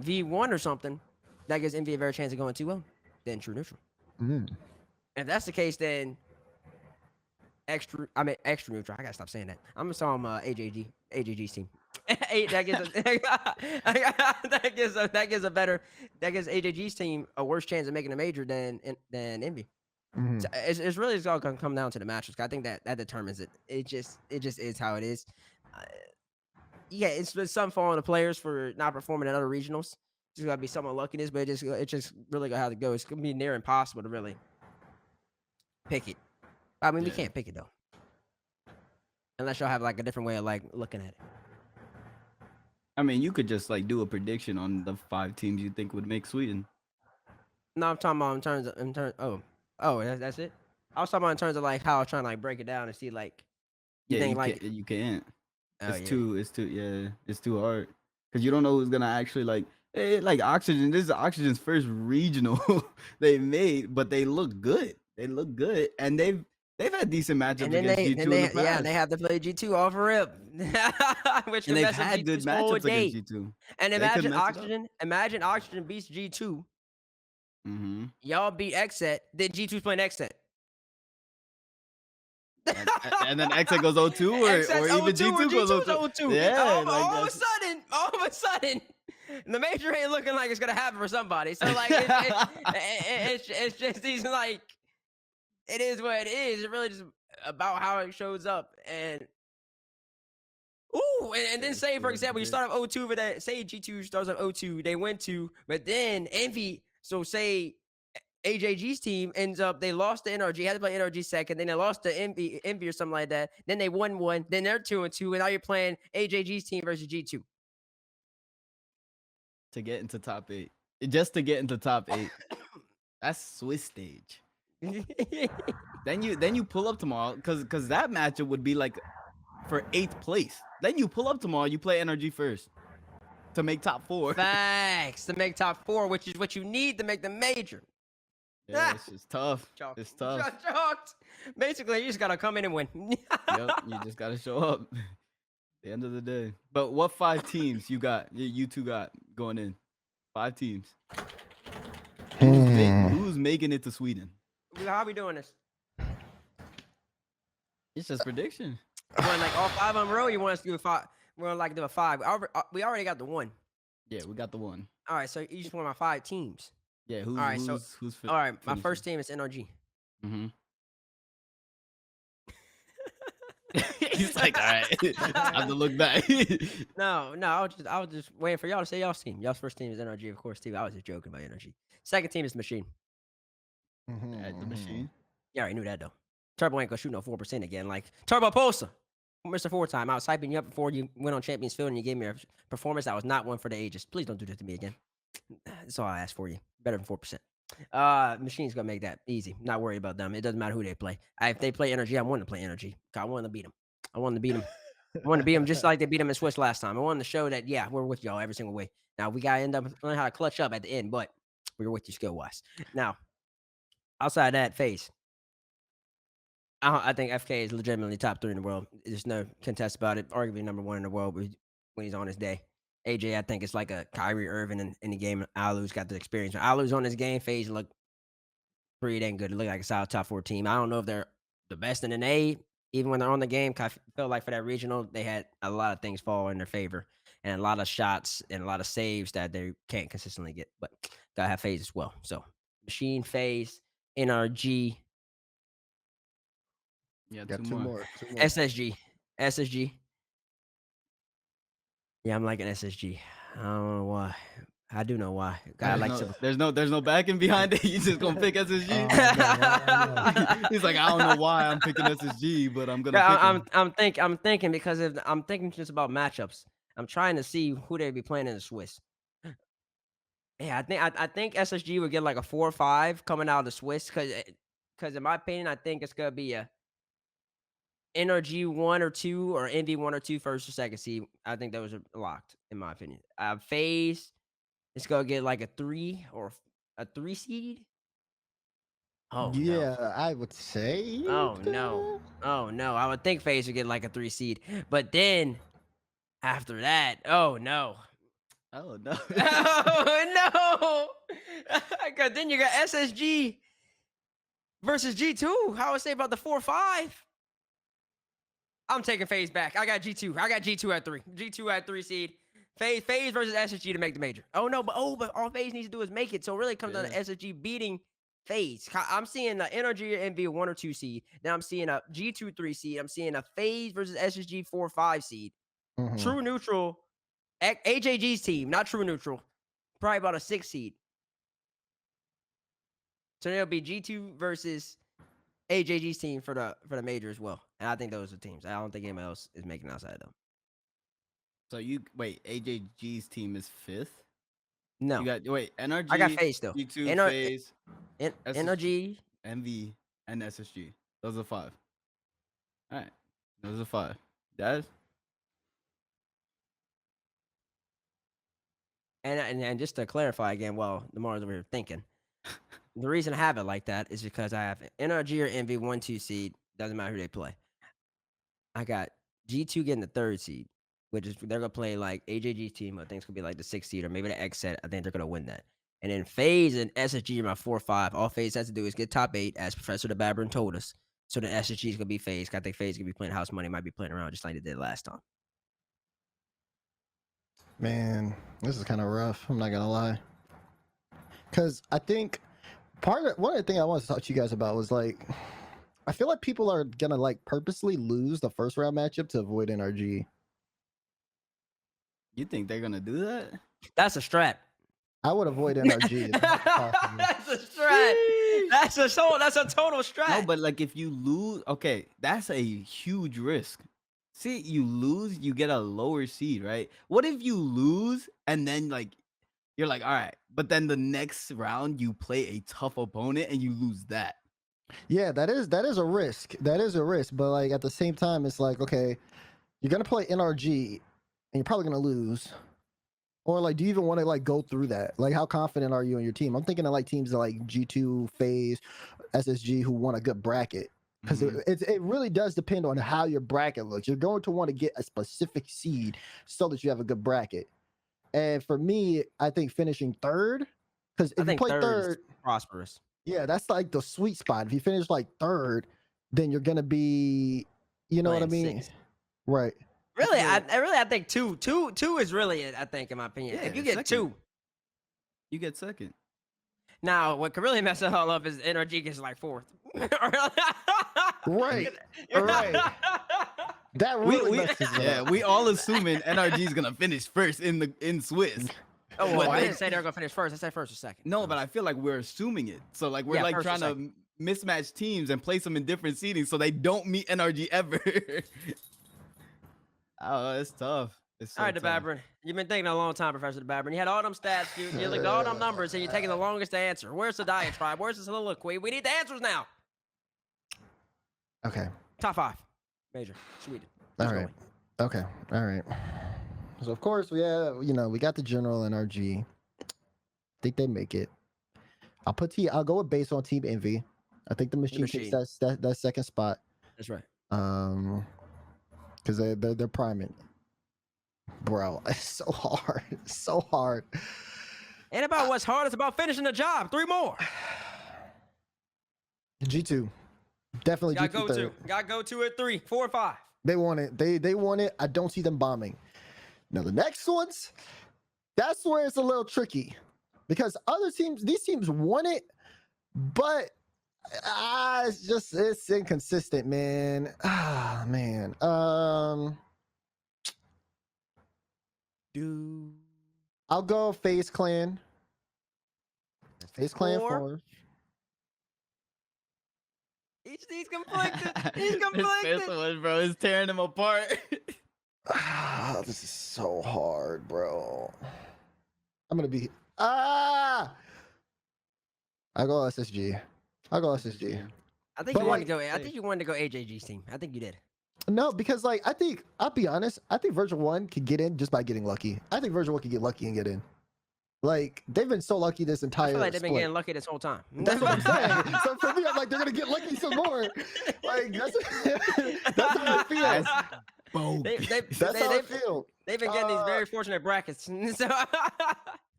V1 or something. That gives Envy a better chance of going 2-0 than True Neutral. If that's the case, then extra neutral. I gotta stop saying that. I'm gonna call him AJG's team. that gives AJG's team a worse chance of making a major than Envy. So it's really all gonna come down to the matches. I think that determines it. It just is how it is. Yeah, it's some fall on the players for not performing at other regionals. It's gotta be some unluckiness, but it just really gonna have to go. It's gonna be near impossible to really pick it. I mean, we can't pick it though, unless y'all have like a different way of like looking at it. I mean, you could just like do a prediction on the 5 teams you think would make Sweden. No, I'm talking about in terms. Oh, that's it. I was talking about in terms of like how I was trying to like break it down and see like. You can't. It's too hard because you don't know who's gonna actually like. Like Oxygen. This is Oxygen's first regional they made, but they look good. And they've had decent matchups against G2 in the past. Yeah, they have to play G2 off rip. Which and they've had good matchups against G2. And imagine Oxygen beats G2. Y'all beat Xset, then G2's playing Xset. and then Xset goes 0-2 or even G2 goes 0-2. Yeah, all of a sudden, the major ain't looking like it's gonna happen for somebody. So like, it's just these like, it is what it is. It's really just about how it shows up. And then say for example, you start off 0-2, but then say G2 starts off 0-2, they win 2, but then Envy. So say AJG's team ends up, they lost to NRG, had to play NRG second, then they lost to Envy or something like that. Then they won 1, then they're 2-2, and now you're playing AJG's team versus G2. To get into top 8. Just to get into top 8. That's Swiss stage. then you pull up tomorrow, because that matchup would be like for 8th place. Then you pull up tomorrow, you play NRG first. To make top 4. Facts. To make top 4, which is what you need to make the major. Yeah, it's just tough. It's tough. Basically, you just gotta come in and win. Yep, you just gotta show up. At the end of the day. But what 5 teams you got? You two got going in? 5 teams. Who's making it to Sweden? How are we doing this? It's just prediction. You want like all 5 on row? You want us to do a 5? We're gonna like do a 5. We already got the 1. Yeah, we got the 1. All right, so you just want my 5 teams. Yeah, who's all right, my first team is NRG. He's like, all right, I have to look back. No, I was just waiting for y'all to say y'all's team. Y'all's first team is NRG, of course, too. I was just joking about NRG. Second team is Machine. The Machine. Yeah, I already knew that though. Turbo ain't gonna shoot no 4% again. Like Turbo Pulsar, Mr. 4-time. I was hyping you up before you went on Champions Field and you gave me a performance that was not one for the ages. Please don't do that to me again. That's all I ask for you. Better than 4%. Machine's gonna make that easy. Not worried about them. It doesn't matter who they play. If they play NRG, I want to play NRG. I want to beat them. I wanted to beat them. I wanted to beat them just like they beat them in Swiss last time. I wanted to show that, yeah, we're with y'all every single way. Now, we got to end up learning how to clutch up at the end, but we were with you skill-wise. Now, outside that phase, I think FK is legitimately top 3 in the world. There's no contest about it. Arguably number 1 in the world when he's on his day. AJ, I think it's like a Kyrie Irving in the game. Alu's got the experience. When Alu's on his game, phase look pretty dang good. It look like a solid top 4 team. I don't know if they're the best in the A, even when they're on the game. I feel like for that regional, they had a lot of things fall in their favor and a lot of shots and a lot of saves that they can't consistently get. But gotta have phase as well. So Machine, phase, NRG. Yeah, Got two more. SSG. Yeah, I'm liking SSG. I don't know why. I do know why. There's no backing behind it. You just gonna pick SSG. He's like, I don't know why I'm picking SSG, but I'm gonna pick I'm thinking because I'm thinking just about matchups. I'm trying to see who they'd be playing in the Swiss. Yeah, I think SSG would get like a 4 or 5 coming out of the Swiss because in my opinion, I think it's gonna be a NRG 1 or 2 or NV 1 or 2 first or second seed. I think those are locked in my opinion. Phase, it's gonna get like a 3 or a 3 seed. Oh yeah, no. I would say. Oh no. Oh no. I would think FaZe would get like a 3 seed. But then after that, oh no. Oh no. Oh no. Cause then you got SSG versus G2. How would I say about the 4-5? I'm taking FaZe back. I got G2. I got G2 at 3. G2 at 3 seed. FaZe versus SSG to make the major. Oh no, but all FaZe needs to do is make it. So it really comes down to SSG beating FaZe. I'm seeing the NRG and NV 1 or 2 seed. Then I'm seeing a G2 3 seed. I'm seeing a FaZe versus SSG 4 or 5 seed. True neutral. AJG's team, not true neutral. Probably about a 6 seed. So it'll be G2 versus AJG's team for the major as well. And I think those are teams. I don't think anyone else is making outside though. So AJG's team is 5th? No. You got NRG. I got FaZe still. G2, FaZe, NRG, MV, and SSG. Those are 5. All right. Those are 5. Daz? And just to clarify again, while Lamar's over here thinking, the reason I have it like that is because I have NRG or MV 1-2 seed. Doesn't matter who they play. I got G2 getting the 3rd seed, which is they're gonna play like AJG's team. I think it's gonna be like the 6th seed or maybe the X set. I think they're gonna win that. And then FaZe and SSG are my 4-5. All FaZe has to do is get top 8, as Professor DeBabbern told us. So then SSG is gonna be FaZe. I think FaZe is gonna be playing house money, might be playing around just like they did last time. Man, this is kind of rough. I'm not gonna lie. Because I think one of the things I wanted to talk to you guys about was like, I feel like people are gonna like purposely lose the first round matchup to avoid NRG. You think they're gonna do that? That's a strat. I would avoid NRG. That's a strat. That's a total strat. No, but like if you lose, okay, that's a huge risk. See, you lose, you get a lower seed, right? What if you lose and then like you're like, all right, but then the next round you play a tough opponent and you lose that? Yeah, that is a risk. That is a risk, but like at the same time, it's like, okay, you're gonna play NRG and you're probably gonna lose. Or like, do you even want to like go through that? Like, how confident are you in your team? I'm thinking of like teams like G2, FaZe, SSG who want a good bracket. Because it really does depend on how your bracket looks. You're going to want to get a specific seed so that you have a good bracket. And for me, I think finishing 3rd, because if you play 3rd, prosperous. Yeah, that's like the sweet spot. If you finish like 3rd, then you're gonna be, you know what I mean? 6th. Right. Really, I think two is really it. I think, in my opinion, Yeah, if you get 2, you get 2nd. Now, what could really mess it all up is NRG gets like 4th. Right. That really messes it up. Yeah, we all assuming NRG is gonna finish first in Swiss. Oh, well, I didn't say they were gonna finish first. I said 1st or 2nd. No, but I feel like we're assuming it. So like we're like trying to mismatch teams and place them in different seedings so they don't meet NRG ever. Oh, it's tough. It's so all right, tough. DeBabbern. You've been thinking a long time, Professor DeBabbern. You had all them stats, dude. You looked at all them numbers, and you're taking the longest to answer. Where's the diatribe? Where's the soliloquy? We need the answers now. Okay. Top 5. Major. Sweden. All right. Okay. All right. So of course we have, we got the general and RG. Think they make it. I'll go with base on Team Envy. I think the machine takes that second spot. That's right. Because they're priming. Bro, it's so hard. It's so hard. Ain't about what's hard. It's about finishing the job. 3 more. G2. Definitely Gotta G2 go third. Gotta go 2 at 3, 4 and 5. They want it. They want it. I don't see them bombing. Now the next ones, that's where it's a little tricky. Because these teams want it, but it's inconsistent, man. Man. I'll go FaZe Clan. FaZe Clan 4. He's conflicted. He's conflicted. This one, bro, is tearing him apart. This is so hard, bro. I'm gonna be I go SSG. I think you wanted to go. I think you wanted to go AJG's team. I think you did. No, because I'll be honest. I think Virgil 1 could get in just by getting lucky. I think Virgil 1 could get lucky and get in. Like, they've been so lucky this entire I feel like they've been split. getting lucky this whole time. That's what I'm saying. So for me, I'm like, they're gonna get lucky some more. Like that's how it feels. That's how it feels. They've been getting these very fortunate brackets. So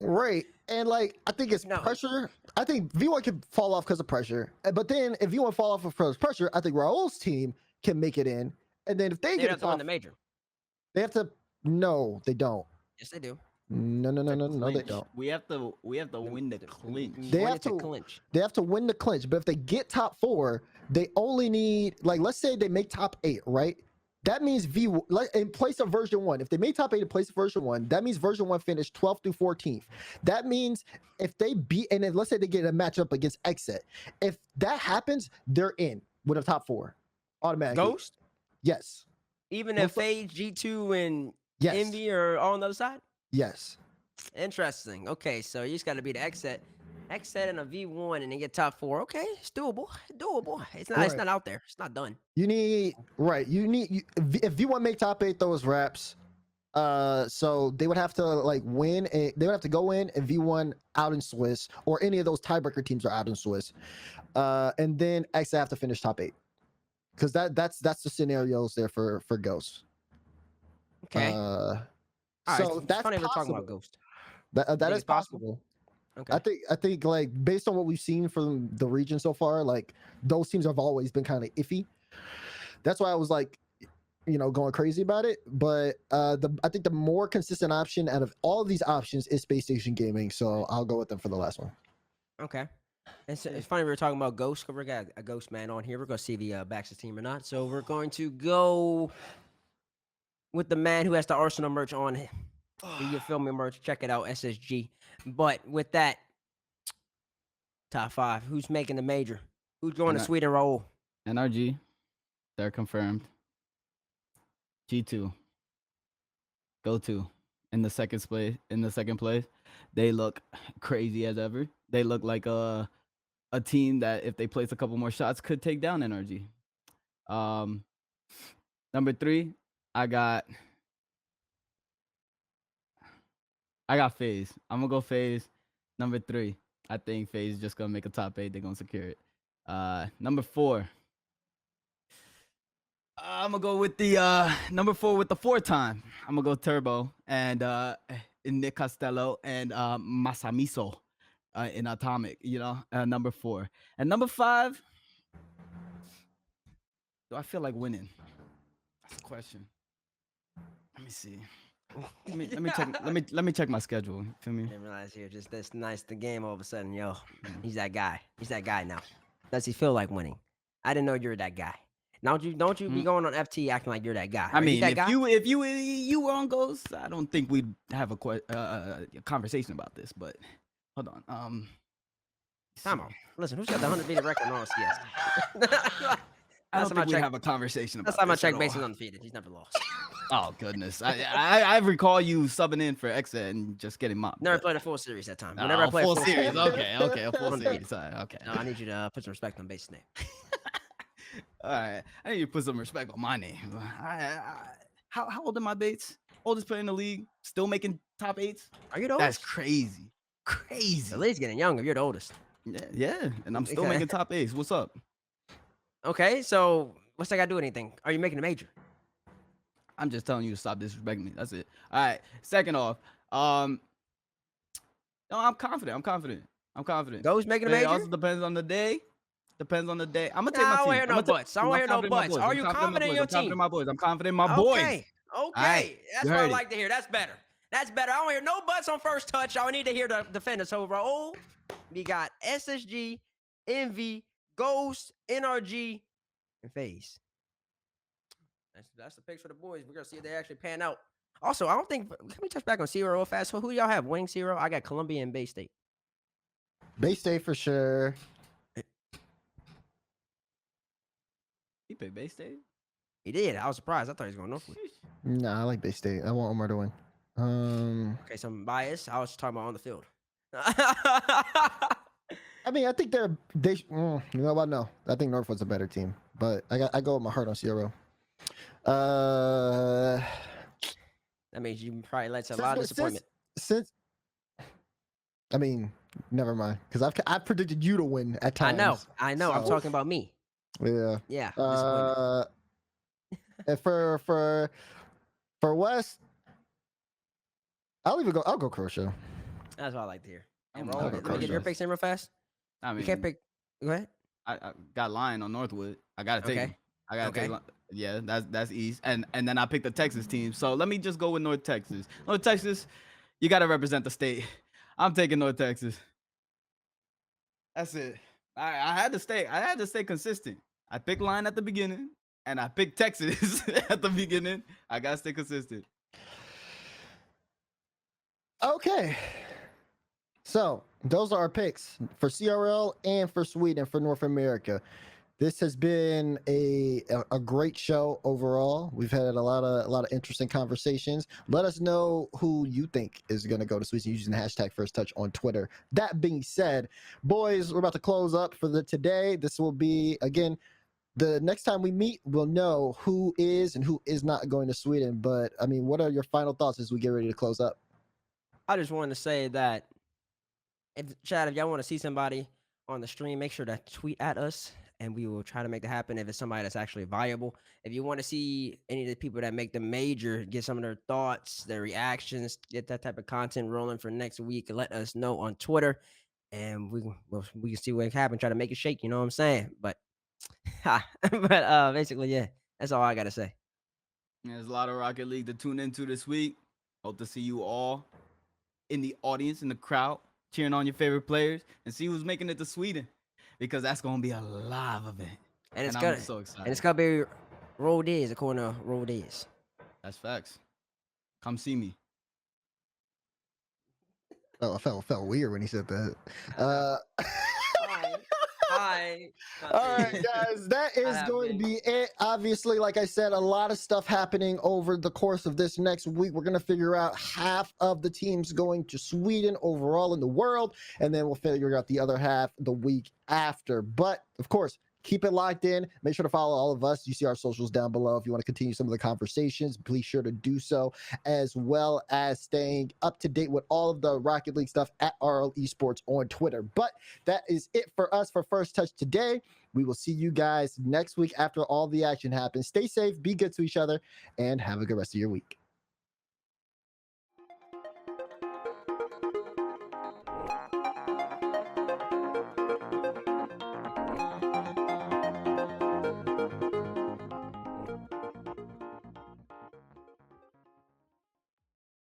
right. And I think it's pressure. I think V1 can fall off because of pressure. But then if V1 fall off because of pressure, I think Raul's team can make it in. And then if they get have to win the major. They have to. No, they don't. Yes, they do. No, they don't. We have to win the clinch. They have to clinch. They have to win the clinch. But if they get top 4, they only need, let's say they make top 8, right? That means in place of version 1. If they make top 8 in place of version 1, that means version 1 finished 12th through 14th. That means if they beat, and then let's say they get a matchup against Exit. If that happens, they're in with a top 4 automatically. Ghost? Yes. Even if FaZe, G2, and Envy are all on the other side? Yes. Interesting. Okay, so you just got to beat Exit and a V1 and then get top 4. Okay, it's doable. It's not. It's not out there. It's not done. You need if V1 make top 8, those raps. So they would have to win. They would have to go in and V1 out in Swiss, or any of those tiebreaker teams are out in Swiss. And then Exit have to finish top 8. Because that's the scenarios there for Ghost. Okay. So right, that's funny possible. We're talking about Ghost. That is possible. Okay. I think based on what we've seen from the region so far, those teams have always been kind of iffy. That's why I was going crazy about it. But I think the more consistent option out of all of these options is Space Station Gaming. So I'll go with them for the last one. Okay. It's funny we were talking about Ghost. We got a Ghost man on here. We're going to see the Baxter team or not. So we're going to go with the man who has the Arsenal merch on him. You feel me, merch? Check it out, SSG. But with that, top 5. Who's making the major? Who's going to Sweden Roll? NRG. They're confirmed. G2. Go to in the second place. They look crazy as ever. They look like a team that if they place a couple more shots could take down NRG. Number 3, I got FaZe. I'm gonna go FaZe. Number 3, I think FaZe is just gonna make a top 8. They're gonna secure it. Number 4, I'm gonna go with the number 4 with the 4-time. I'm gonna go Turbo and Nick Costello and Masamiso in Atomic. Number 4 and number 5. Do I feel like winning? That's the question. Let me see. Let me check my schedule. You feel me? I didn't realize here, just this nice the game all of a sudden, yo. He's that guy. He's that guy now. Does he feel like winning? I didn't know you were that guy. Don't you be going on FT acting like you're that guy. I mean, if you were on Ghost, I don't think we'd have a conversation about this. But hold on. Time out. Listen, who's got the 100 beat record on RLCS? I don't think we have a conversation about this. Last time I checked, Bates is undefeated. He's never lost. Oh goodness, I recall you subbing in for Exit and just getting mopped. Never played a full series that time. Whenever I play a full series, okay, a full series. Okay. No, I need you to put some respect on Bates' name. All right, I need you to put some respect on my name. How old are my Bates? Oldest player in the league, still making top 8s. Are you the That's oldest? crazy, The crazy. league's getting younger. You're the oldest. Yeah, and I'm still Okay. making top 8s. What's up? Okay, so what's that got to do with anything? Are you making a major? I'm just telling you to stop disrespecting me. That's it. All right. Second off, no, I'm confident. I'm confident. Ghost making a But it major? also depends on the day. Depends on the day. I'm gonna Nah, take my I don't team. hear no buts. I don't hear no buts. Are you confident in your I'm confident in team? my boys. I'm confident in my boys. Okay, All right, okay. That's you what I heard it. like to hear. That's better. That's better. I don't hear no buts on first touch. I need to hear the defenders overall. We got SSG, Envy, Ghost, NRG, and FaZe. That's the picks for the boys. We're gonna see if they actually pan out. Also, I don't think. Can we touch back on Zero real fast? So who y'all have? Wing Zero. I got Columbia and Bay State. Bay State for sure. He picked Bay State. He did. I was surprised. I thought he was going Northwood. Nah, I like Bay State. I want Omar to win. Okay, so I'm biased. I was talking about on the field. I mean, I think you know what? No, I think Northwood's a better team, but I go with my heart on CRO. That means you probably led to a lot of disappointment. I mean, never mind, because I've predicted you to win at times. I know. I'm talking about me. Yeah. Yeah. And for West, I'll go Croatia. That's what I like to hear. And I'll Roll, go let me get your Croatia. picks in real fast. I mean, You can't pick. Go ahead. I got Lion on Northwood. I gotta take Okay. him. I gotta Okay. take. Yeah, that's East, and then I picked the Texas team. So let me just go with North Texas. North Texas, you gotta represent the state. I'm taking North Texas. That's it. I had to stay consistent. I picked Lion at the beginning, and I picked Texas at the beginning. I gotta stay consistent. Okay. So those are our picks for CRL and for Sweden for North America. This has been a great show overall. We've had a lot of interesting conversations. Let us know who you think is going to go to Sweden using the hashtag First Touch on Twitter. That being said, boys, we're about to close up for today. This will be, again, the next time we meet, we'll know who is and who is not going to Sweden. But I mean, what are your final thoughts as we get ready to close up? I just wanted to say that if y'all want to see somebody on the stream, make sure to tweet at us and we will try to make that happen if it's somebody that's actually viable. If you want to see any of the people that make the major, get some of their thoughts, their reactions, get that type of content rolling for next week, let us know on Twitter and we can see what happens, try to make it shake, you know what I'm saying? But basically, yeah, that's all I got to say. There's a lot of Rocket League to tune into this week. Hope to see you all in the audience, in the crowd, cheering on your favorite players and see who's making it to Sweden, because that's going to be a live event. And I'm so excited. And it's going to be Roll Dizz, according to Roll Dizz. That's facts. Come see me. Oh, I felt weird when he said that. Hi. All right, guys, that is going to be it. Obviously, like I said, a lot of stuff happening over the course of this next week. We're going to figure out half of the teams going to Sweden overall in the world, and then we'll figure out the other half the week after. But, of course, keep it locked in. Make sure to follow all of us. You see our socials down below. If you want to continue some of the conversations, please sure to do so, as well as staying up to date with all of the Rocket League stuff at RL Esports on Twitter. But that is it for us for First Touch today. We will see you guys next week after all the action happens. Stay safe, be good to each other, and have a good rest of your week.